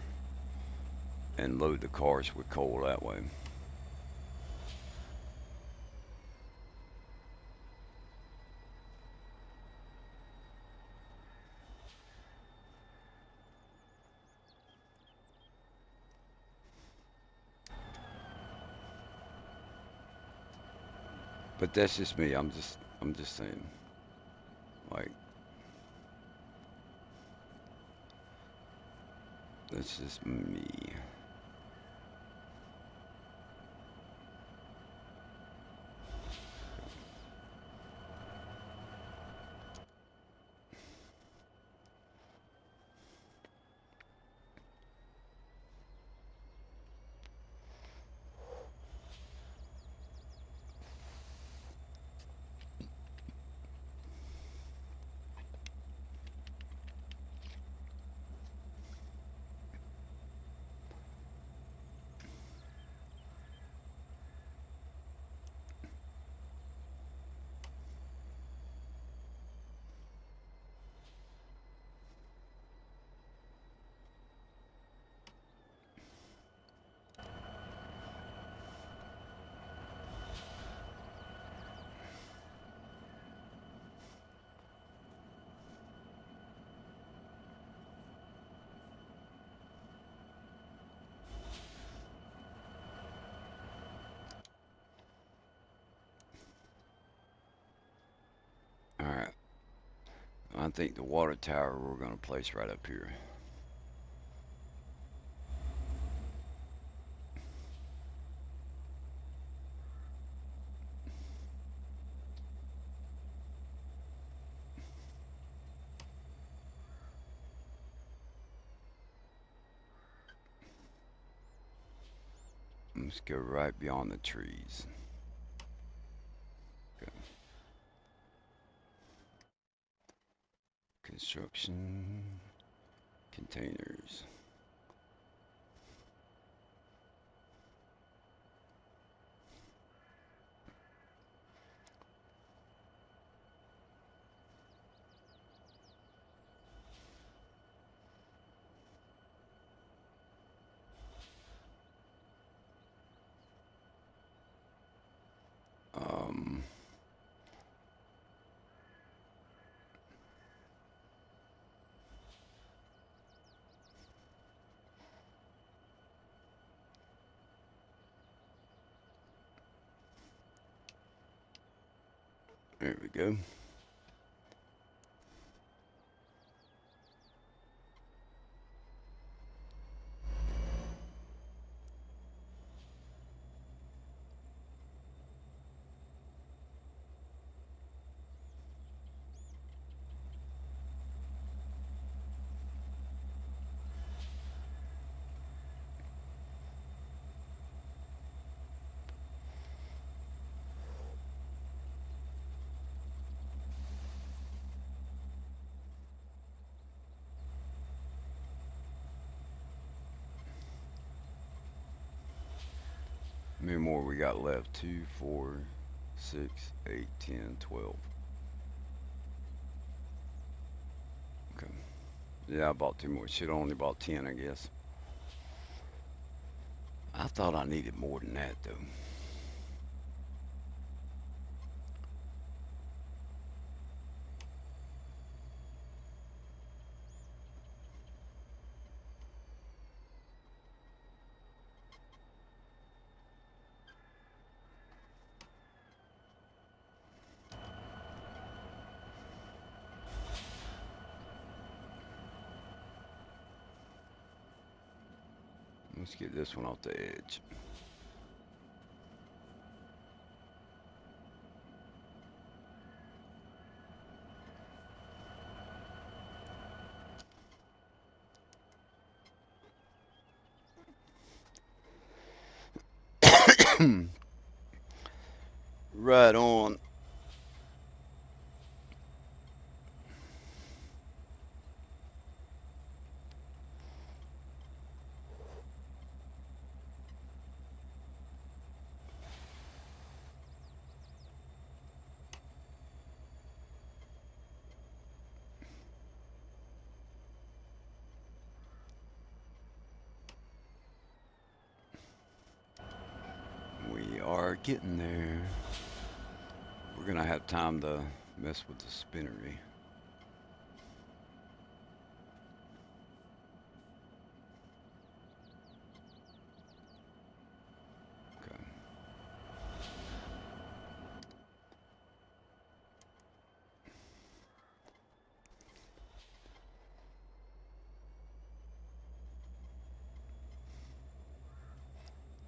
and load the cars with coal that way. But that's just me. I'm just saying. Like that's just me. All right. I think the water tower we're going to place right up here. Let's go right beyond the trees. Okay. Construction containers. Um, there we go. How many more we got left? 2, 4, 6, 8, 10, 12. Okay. Yeah, I bought 2 more. Should have only bought 10, I guess. I thought I needed more than that, though. Let's get this one off the edge. Right on. We are getting there. We're gonna have time to mess with the spinnery. Okay.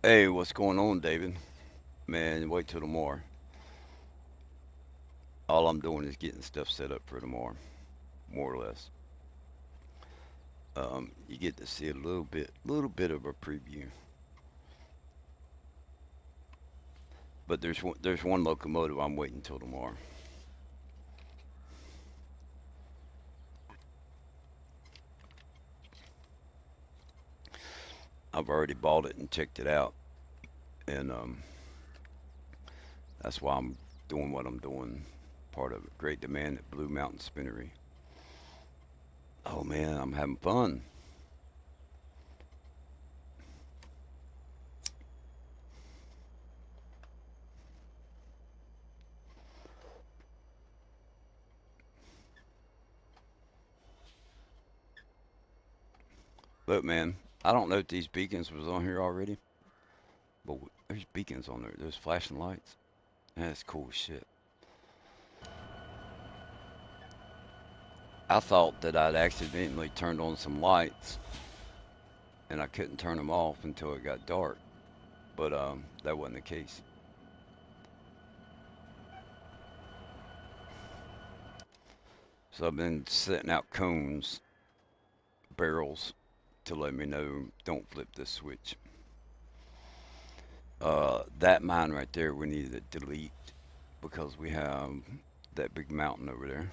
Hey, what's going on, David? Man, wait till tomorrow. All I'm doing is getting stuff set up for tomorrow, more or less. You get to see a little bit of a preview. But there's one locomotive I'm waiting till tomorrow. I've already bought it and checked it out, and that's why I'm doing what I'm doing. Part of it. Great demand at Blue Mountain Spinnery. Oh man, I'm having fun. Look, man, I don't know if these beacons was on here already, but there's beacons on there. There's flashing lights. That's cool shit. I thought that I'd accidentally turned on some lights and I couldn't turn them off until it got dark, but that wasn't the case. So I've been setting out cones, barrels, to let me know don't flip this switch. That mine right there we need to delete because we have that big mountain over there.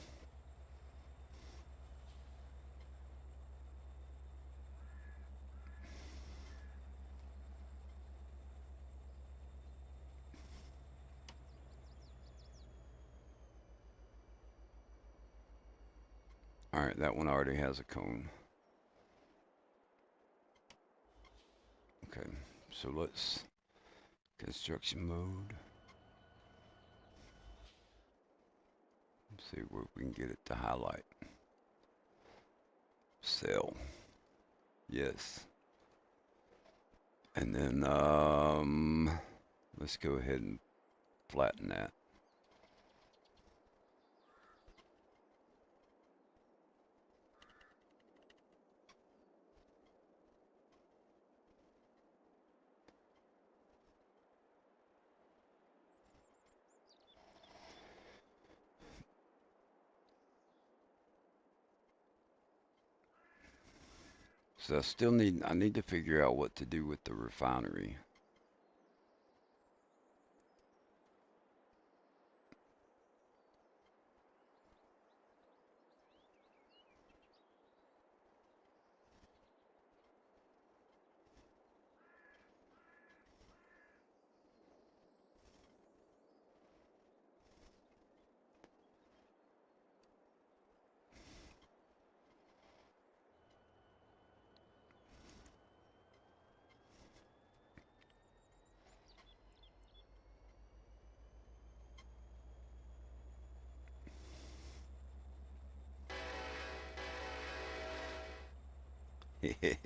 All right, that one already has a cone. Okay, so let's construction mode. Let's see where we can get it to highlight. Cell. Yes. And then let's go ahead and flatten that. So I need to figure out what to do with the refinery. Okay.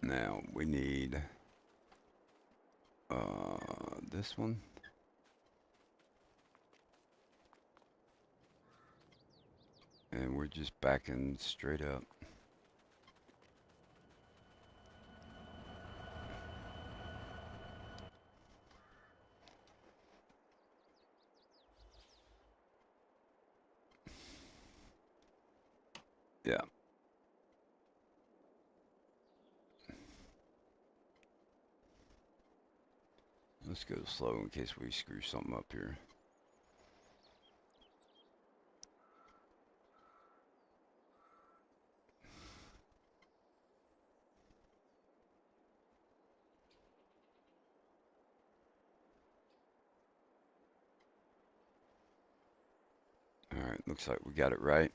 Now we need this one. And we're just backing straight up. Yeah. Let's go slow in case we screw something up here. All right, looks like we got it right.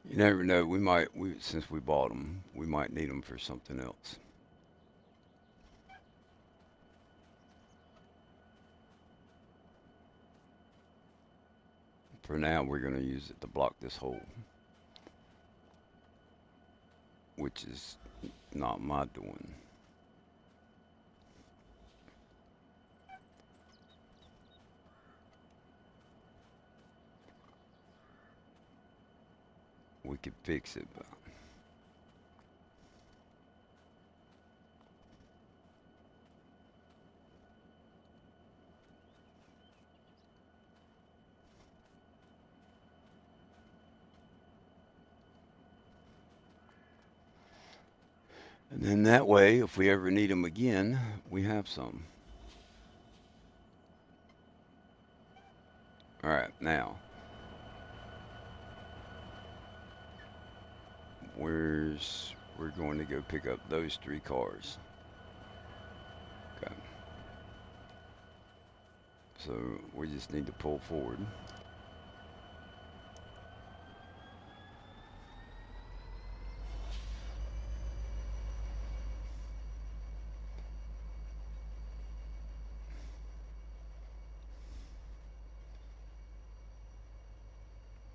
You never know. Since we bought them, we might need them for something else. For now, we're going to use it to block this hole, which is not my doing. We could fix it, but and then that way, if we ever need them again, we have some. All right, now, we're going to go pick up those 3 cars. Okay. So we just need to pull forward.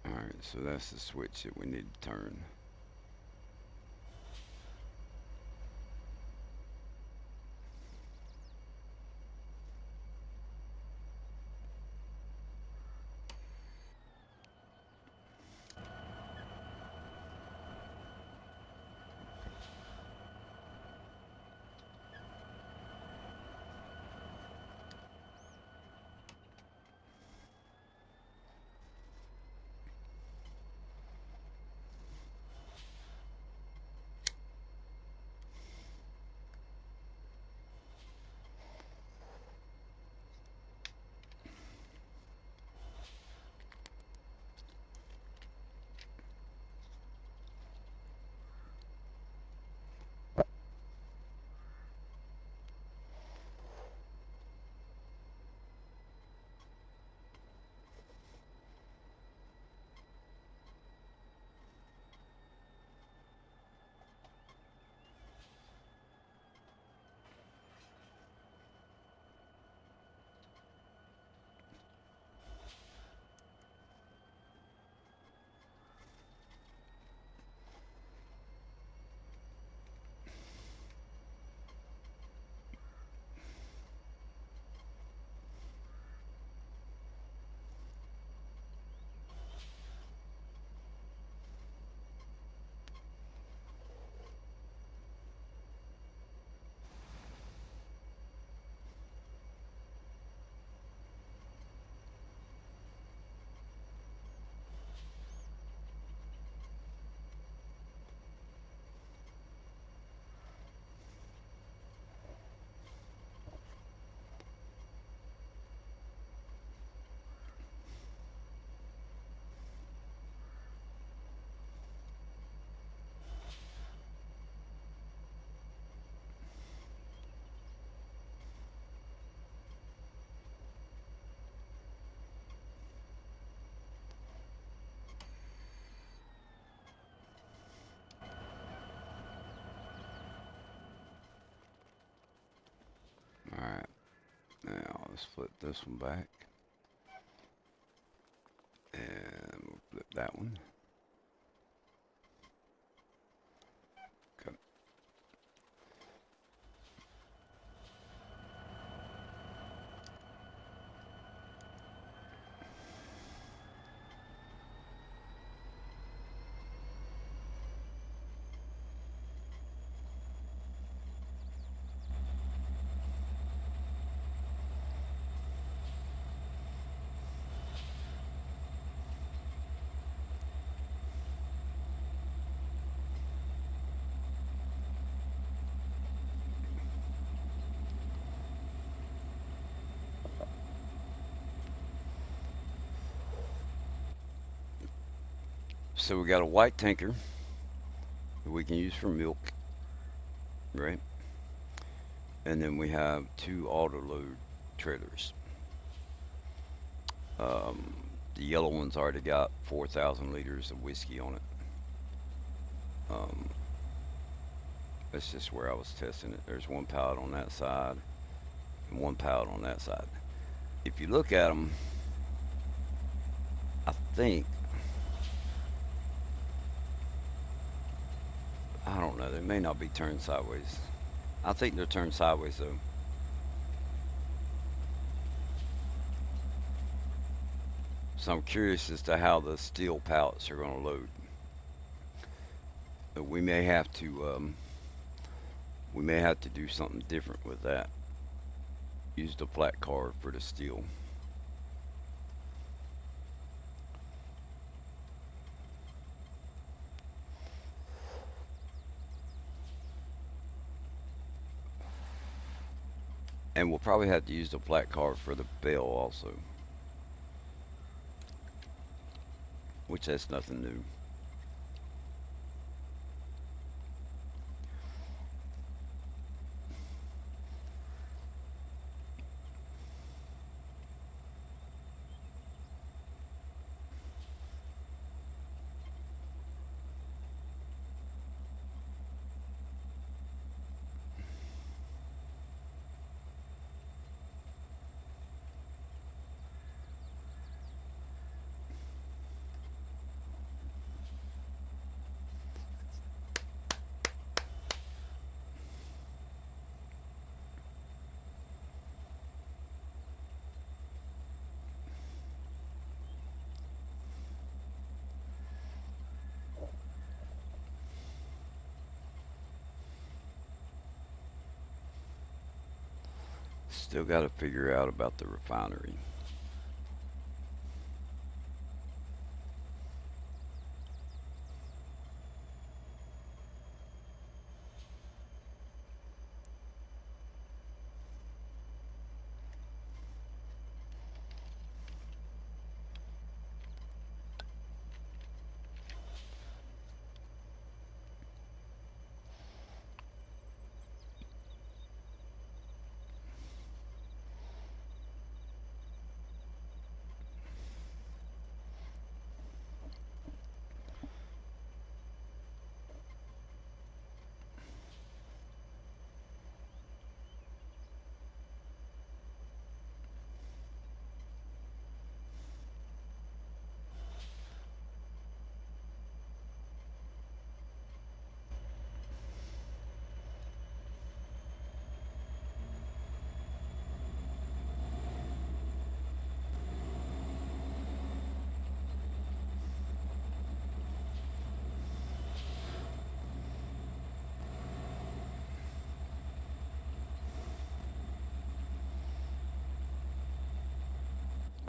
Alright, so that's the switch that we need to turn. Alright, now let's flip this one back. And we'll flip that one. Okay. So we got a white tanker that we can use for milk, right? And then we have two auto load trailers. Um, the yellow one's already got 4,000 liters of whiskey on it. Um, that's just where I was testing it. There's one pallet on that side and one pallet on that side. If you look at them, I think, I don't know, they may not be turned sideways. I think they're turned sideways though. So I'm curious as to how the steel pallets are going to load. We may have to do something different with that. Use the flat card for the steel. And we'll probably have to use the flat card for the bell also, which that's nothing new. Still got to figure out about the refinery.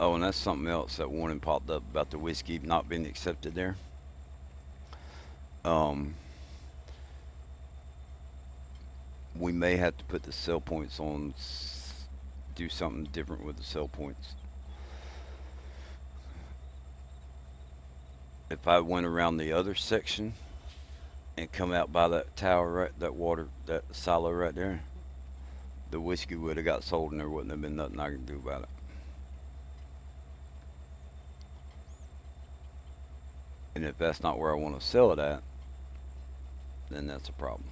Oh, and that's something else that warning popped up about the whiskey not being accepted there. Um, we may have to put the sell points on, do something different with the sell points. If I went around the other section and come out by that tower, right, that water, that silo right there, the whiskey would have got sold and there wouldn't have been nothing I could do about it. And if that's not where I want to sell it at, then that's a problem.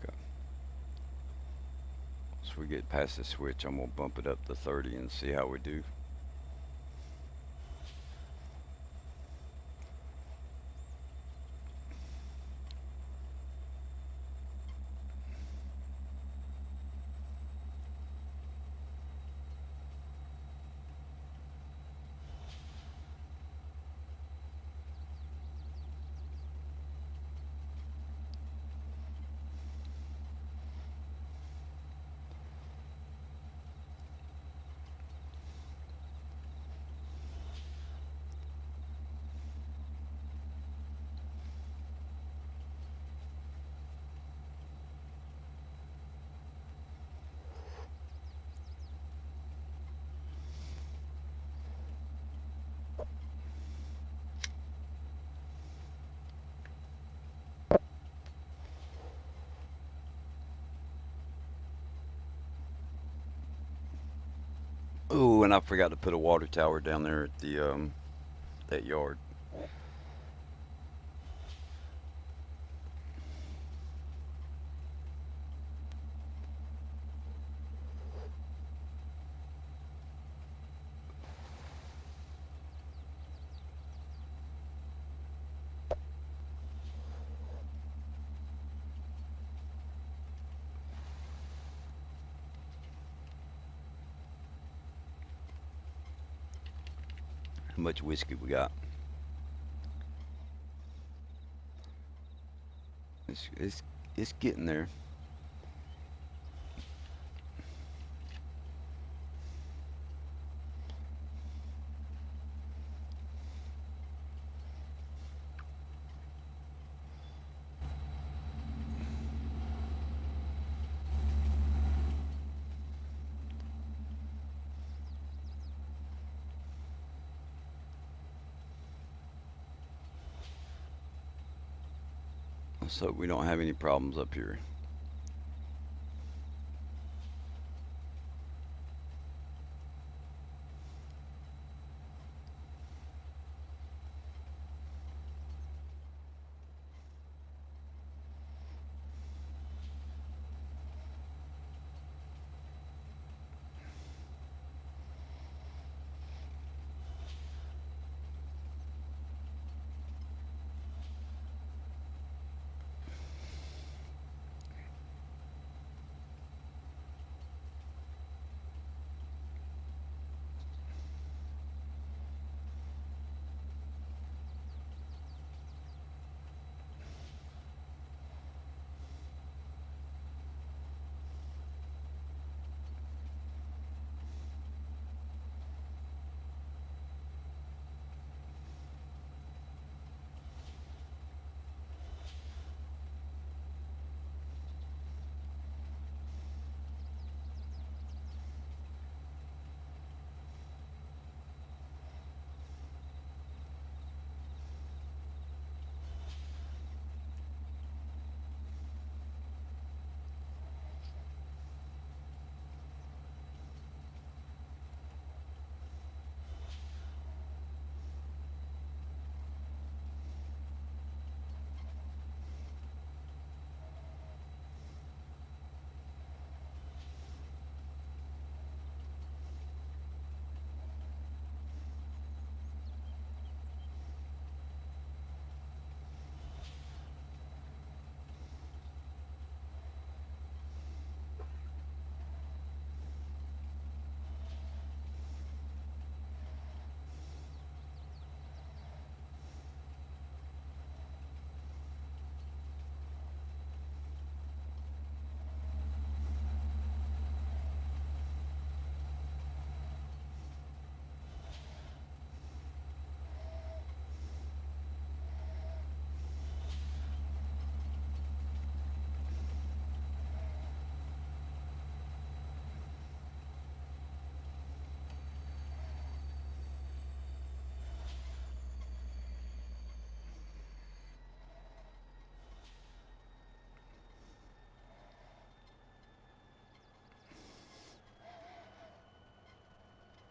Okay. So we get past the switch, I'm gonna bump it up to 30 and see how we do. Oh, and I forgot to put a water tower down there at the that yard. How much whiskey we got? It's getting there. Let's hope we don't have any problems up here.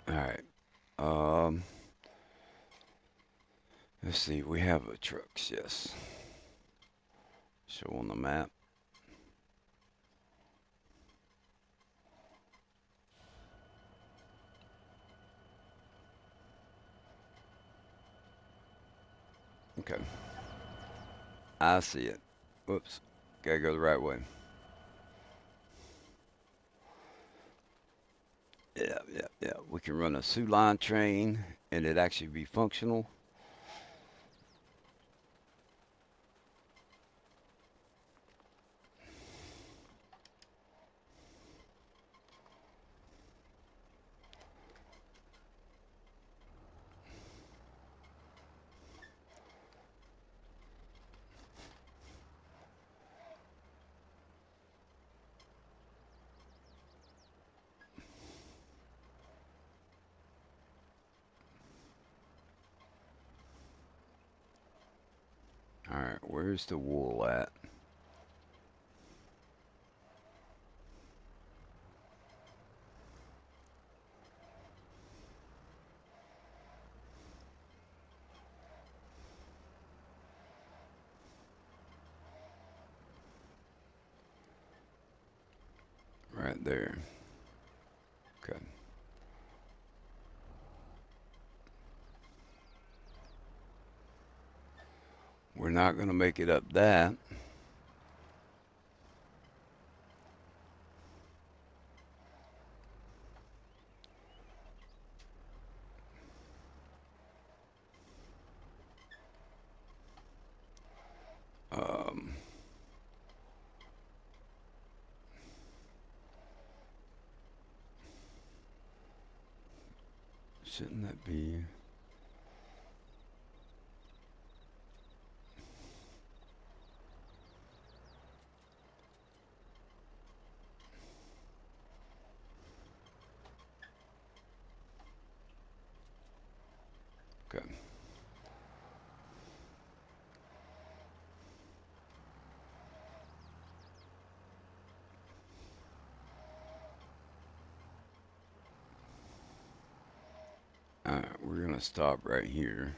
All right. Um, let's see. We have a trucks. Yes. Show on the map. Okay. I see it. Whoops. Gotta go the right way. Yeah, yeah, yeah. We can run a Sioux line train and it actually be functional. All right. Where's the wool at? Right there. Okay. We're not gonna make it up that. Um, shouldn't that be? Okay. All right. We're gonna stop right here.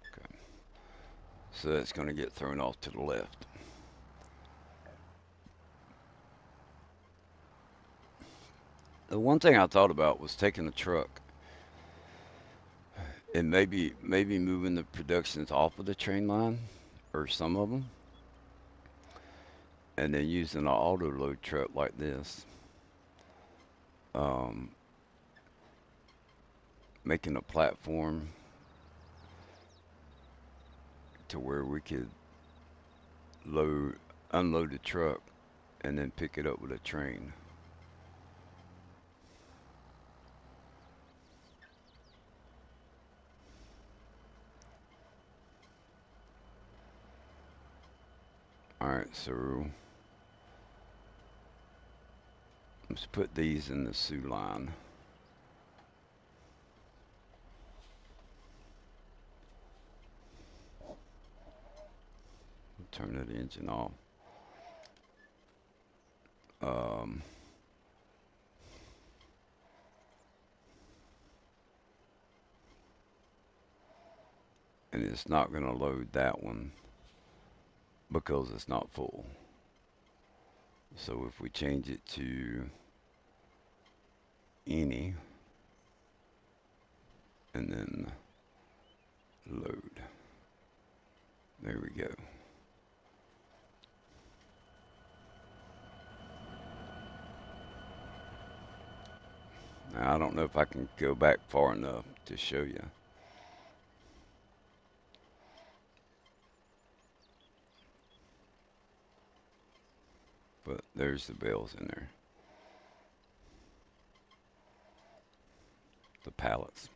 Okay. So that's gonna get thrown off to the left. The one thing I thought about was taking the truck and maybe moving the productions off of the train line or some of them, and then using an auto load truck like this, um, making a platform to where we could load unload the truck and then pick it up with a train. All right, so let's put these in the Sioux line. Turn that engine off. Um, and it's not going to load that one because it's not full. So if we change it to any and then load, there we go. Now I don't know if I can go back far enough to show you, but there's the bells in there, the pallets.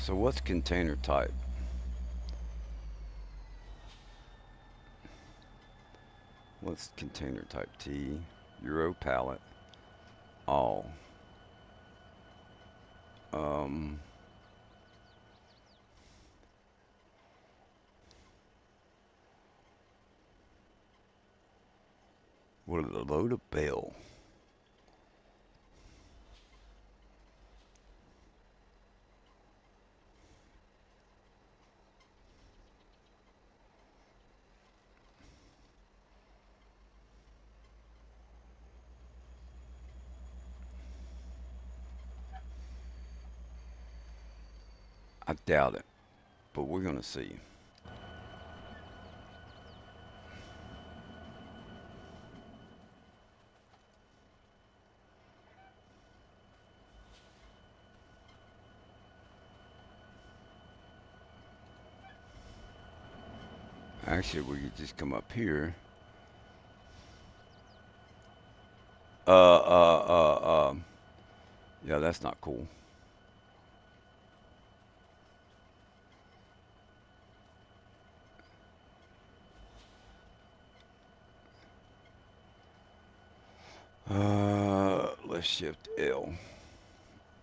So what's container type? What's container type? T, Euro pallet, all. Um, what a load of bale. I doubt it, but we're gonna see. Actually, we could just come up here. Uh, uh, uh, yeah, that's not cool. Let's shift L.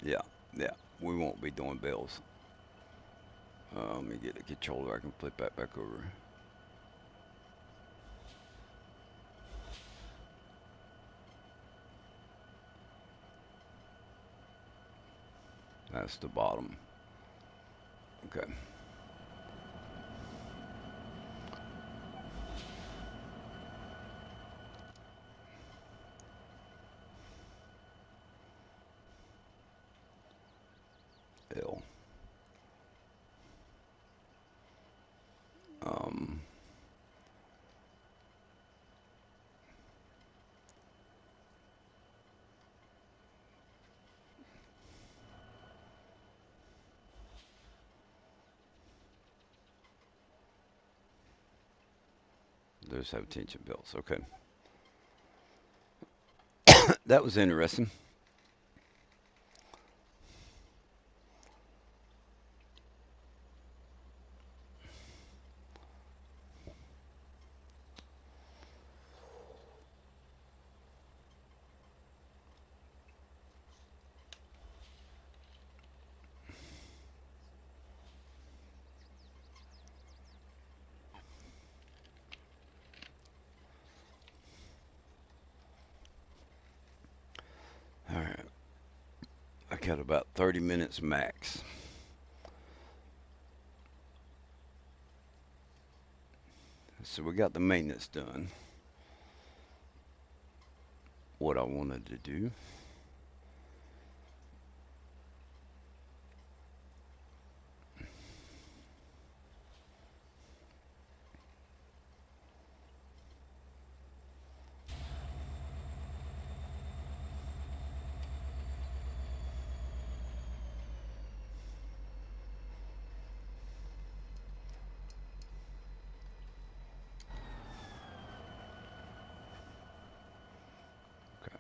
Yeah, yeah, we won't be doing bells. Let me get a controller. I can flip that back over. That's the bottom. Okay. L. Um, there's have tension belts. Okay. That was interesting. All right. I got about 30 minutes max. So we got the maintenance done. What I wanted to do. Okay.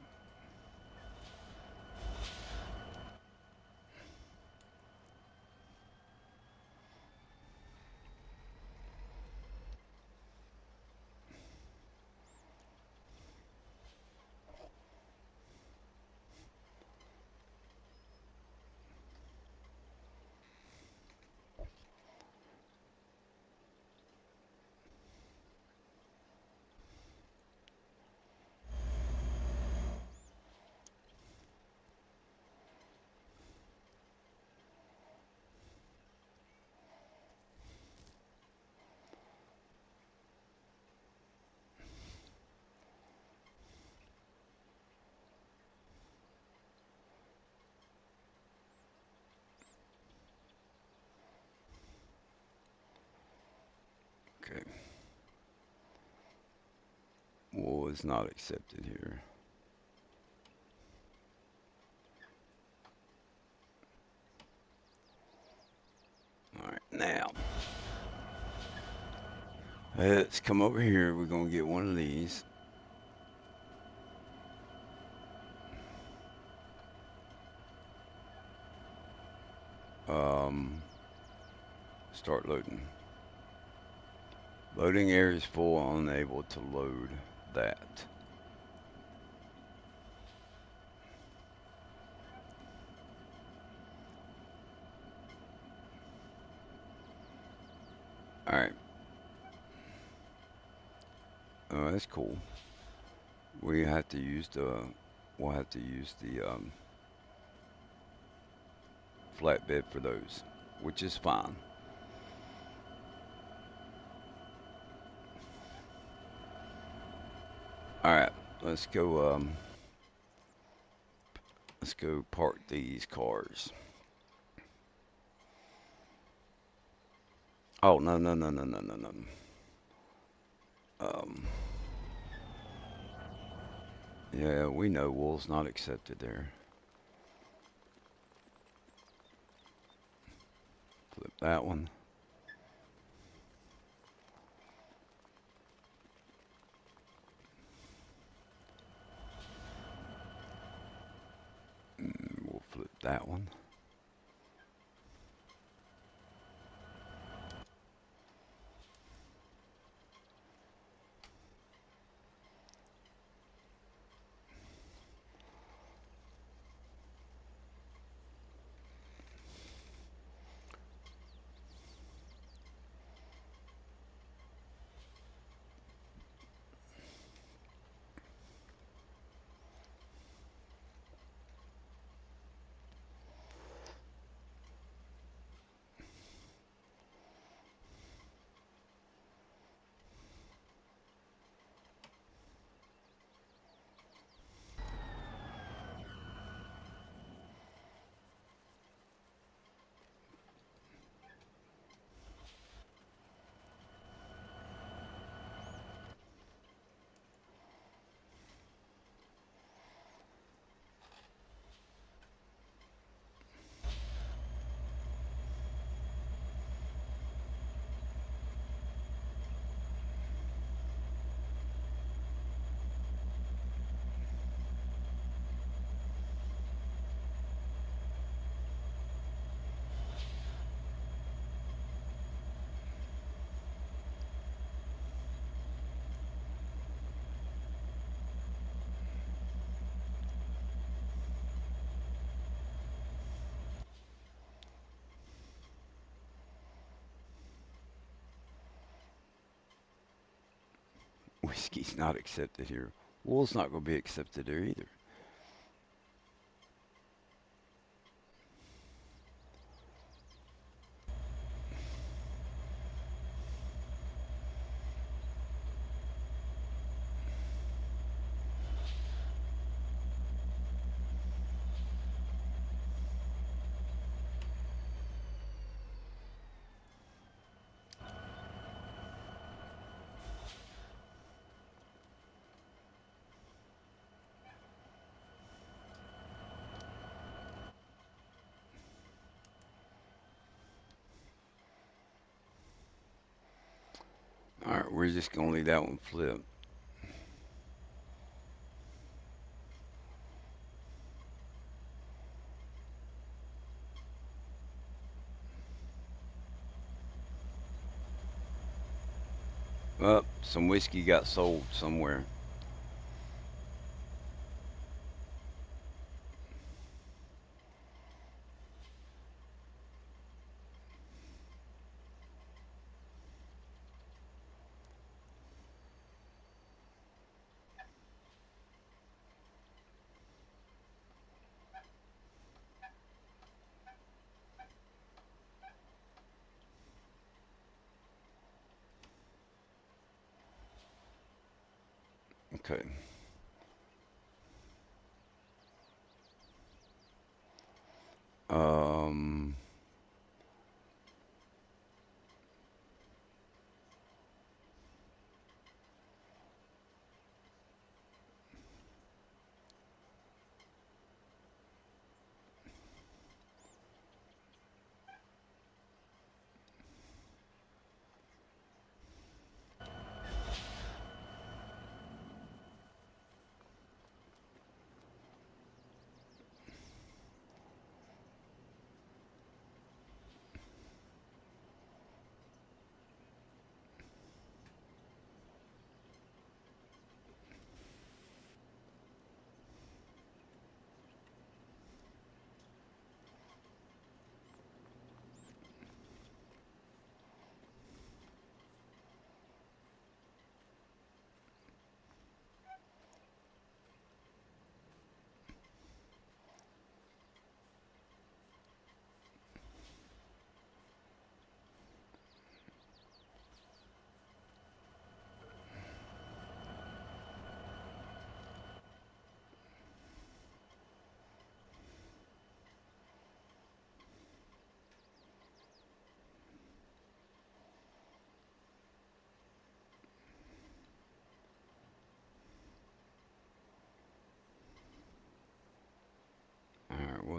Okay. Was not accepted here. All right. Now, let's come over here. We're going to get one of these. Start loading. Loading area is full, unable to load that. Alright. Oh, that's cool. We have to use the, we'll have to use the flatbed for those, which is fine. Alright, let's go, let's go park these cars. Oh, no, no, no, no, no, no, no. Um, yeah, we know wool's not accepted there. Flip that one. We'll flip that one. Whiskey's not accepted here. Wool's not going to be accepted there either. All right, we're just going to leave that one flipped. Well, some whiskey got sold somewhere. Okay. Um,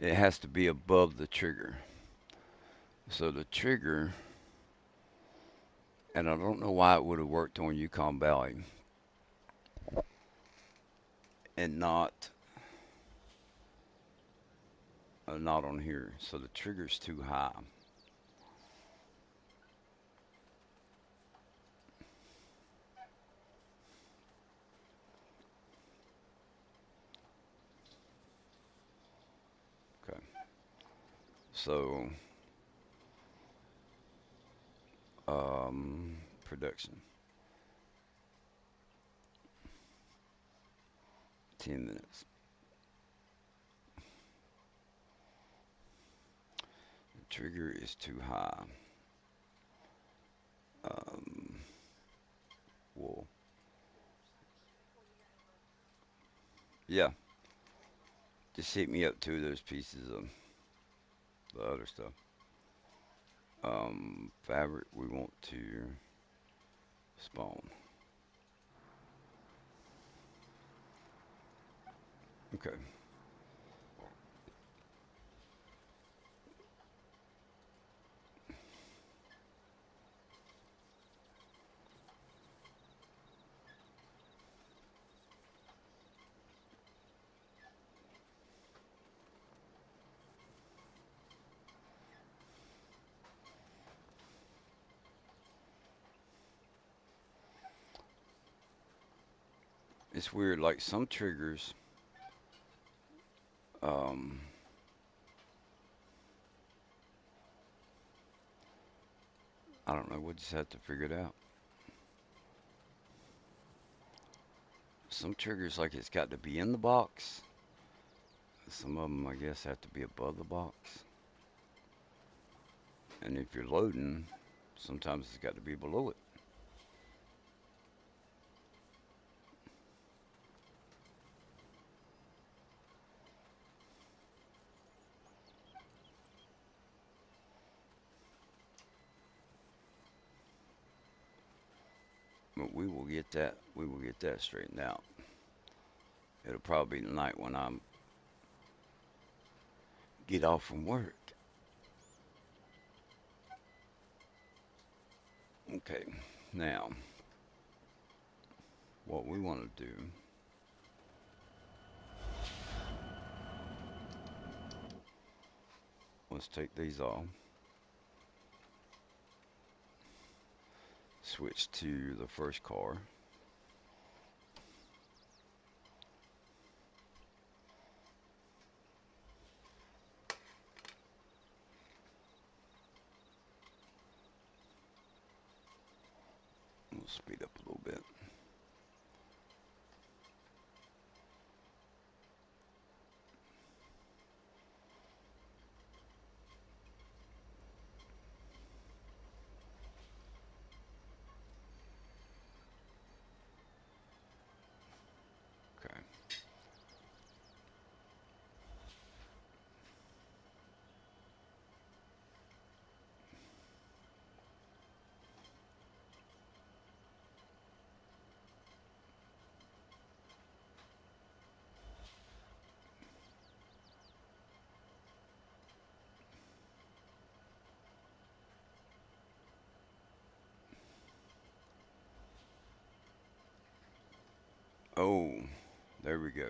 It has to be above the trigger. So the trigger, and I don't know why it would have worked on Yukon Valley and not on here. So the trigger's too high. Okay. So production 10 minutes. The trigger is too high. Um, wool. Yeah. Just hit me up two of those pieces of the other stuff. Fabric we want to spawn. Okay. It's weird. Like some triggers, um, I don't know. We'll just have to figure it out. Some triggers, like it's got to be in the box. Some of them, I guess, have to be above the box. And if you're loading, sometimes it's got to be below it. But we will get that. We will get that straightened out. It'll probably be tonight when I get off from work. Okay. Now, what we want to do, let's take these off. Switch to the first car. We'll speed up a little bit. Okay. Oh, there we go.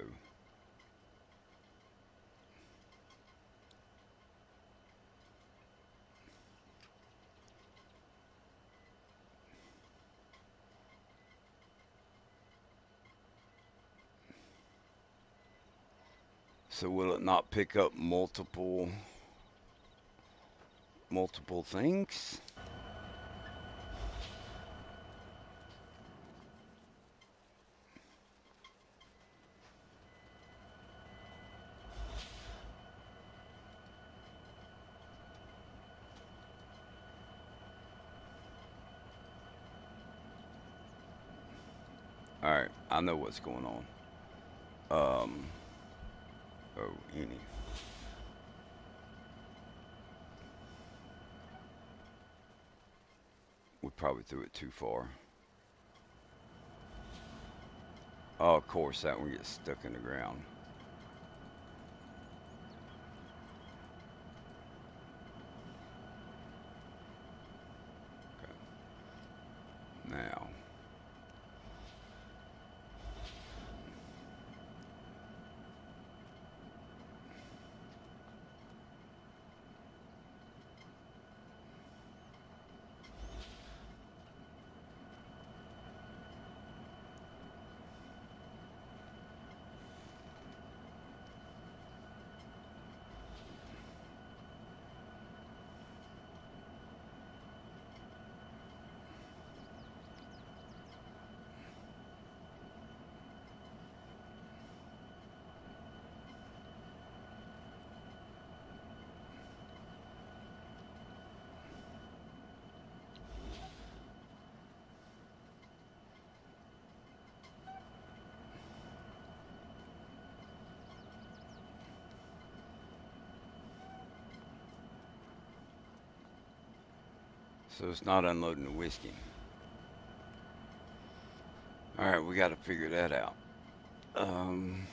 So will it not pick up multiple things? All right, I know what's going on. Um, oh, any. We probably threw it too far. Oh, of course, that one gets stuck in the ground. So it's not unloading the whiskey. All right, we got to figure that out. Um,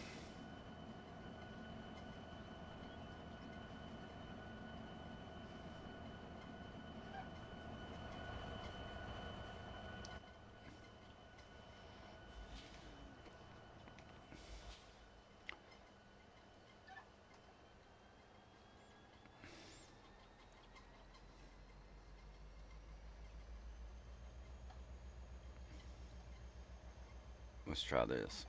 let's try this.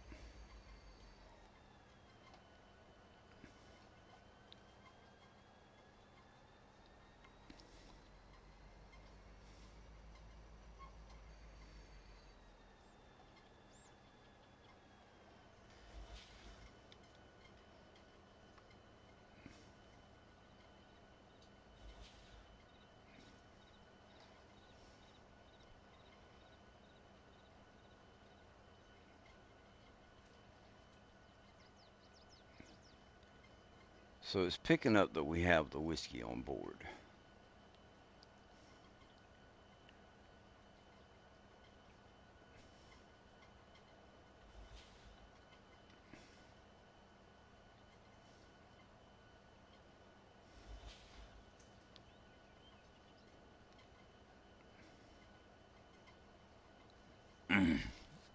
So it's picking up that we have the whiskey on board.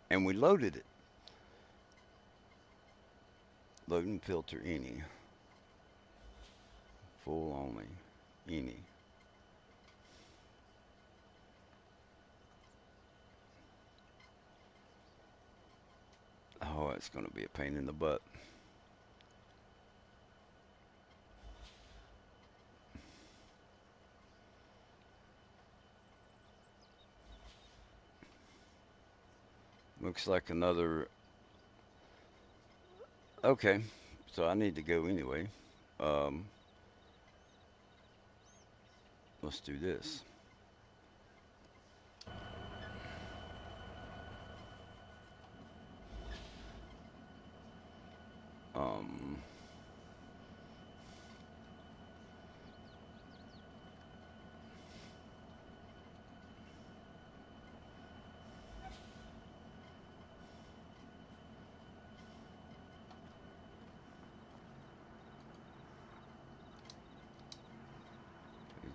And we loaded it. Load and filter any. Full only. Any. Oh, it's going to be a pain in the butt. Looks like another. Okay, so I need to go anyway. Um, let's do this. Um,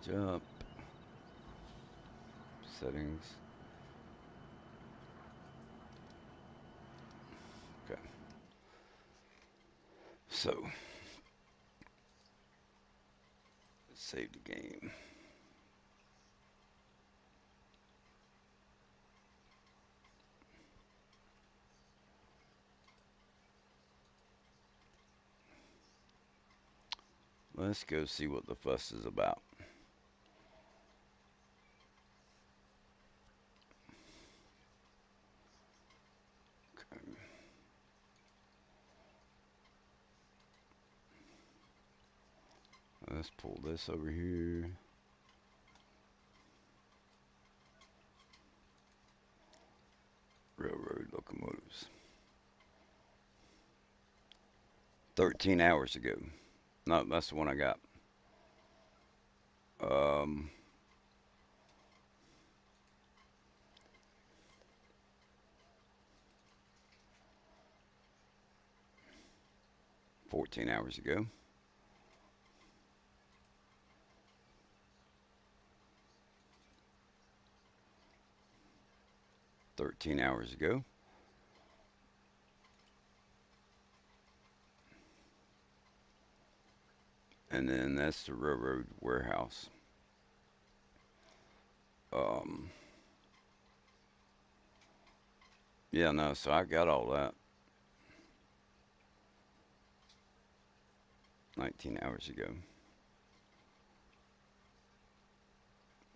page up. Settings. Okay. So, save the game. Let's go see what the fuss is about. Okay. Let's pull this over here. Railroad locomotives. 13 hours ago. No, that's the one I got. Um, 14 hours ago. 13 hours ago. And then that's the railroad warehouse. Um, yeah, no, so I got all that 19 hours ago.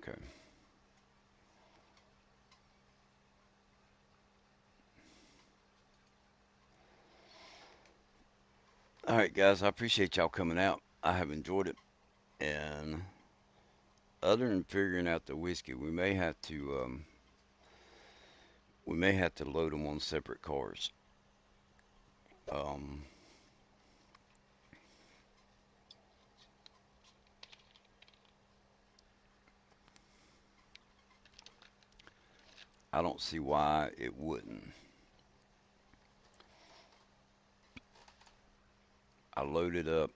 Okay. All right, guys, I appreciate y'all coming out. I have enjoyed it. And other than figuring out the whiskey, we may have to load them on separate cars. Um, I don't see why it wouldn't. I loaded up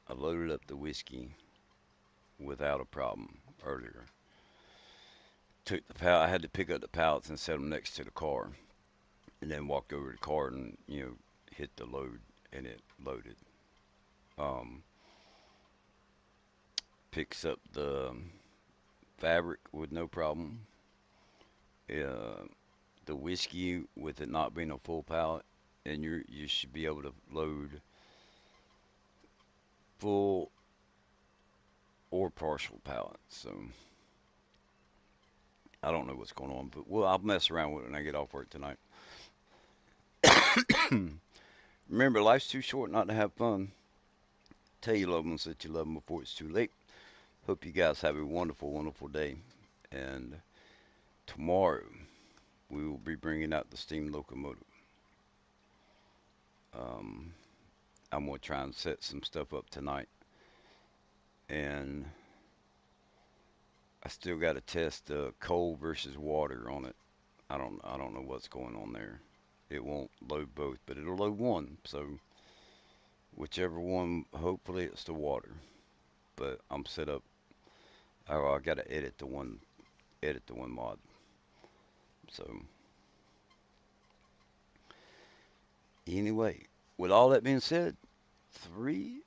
I loaded up the whiskey without a problem earlier. Took the I had to pick up the pallets and set them next to the car, and then walked over to the car and hit the load, and it loaded. Um, Picks up the fabric with no problem. Uh, the whiskey with it not being a full pallet, and you should be able to load full or partial pallets. So I don't know what's going on, but well, I'll mess around with it when I get off work tonight. Remember, life's too short not to have fun. Tell your loved ones that you love them before it's too late. Hope you guys have a wonderful, wonderful day. And tomorrow we will be bringing out the steam locomotive. Um, I'm gonna try and set some stuff up tonight, and I still got to test coal versus water on it. I don't know what's going on there. It won't load both, but it'll load one. So whichever one, hopefully it's the water. But I'm set up. I got to edit the one mod. So anyway, with all that being said, 3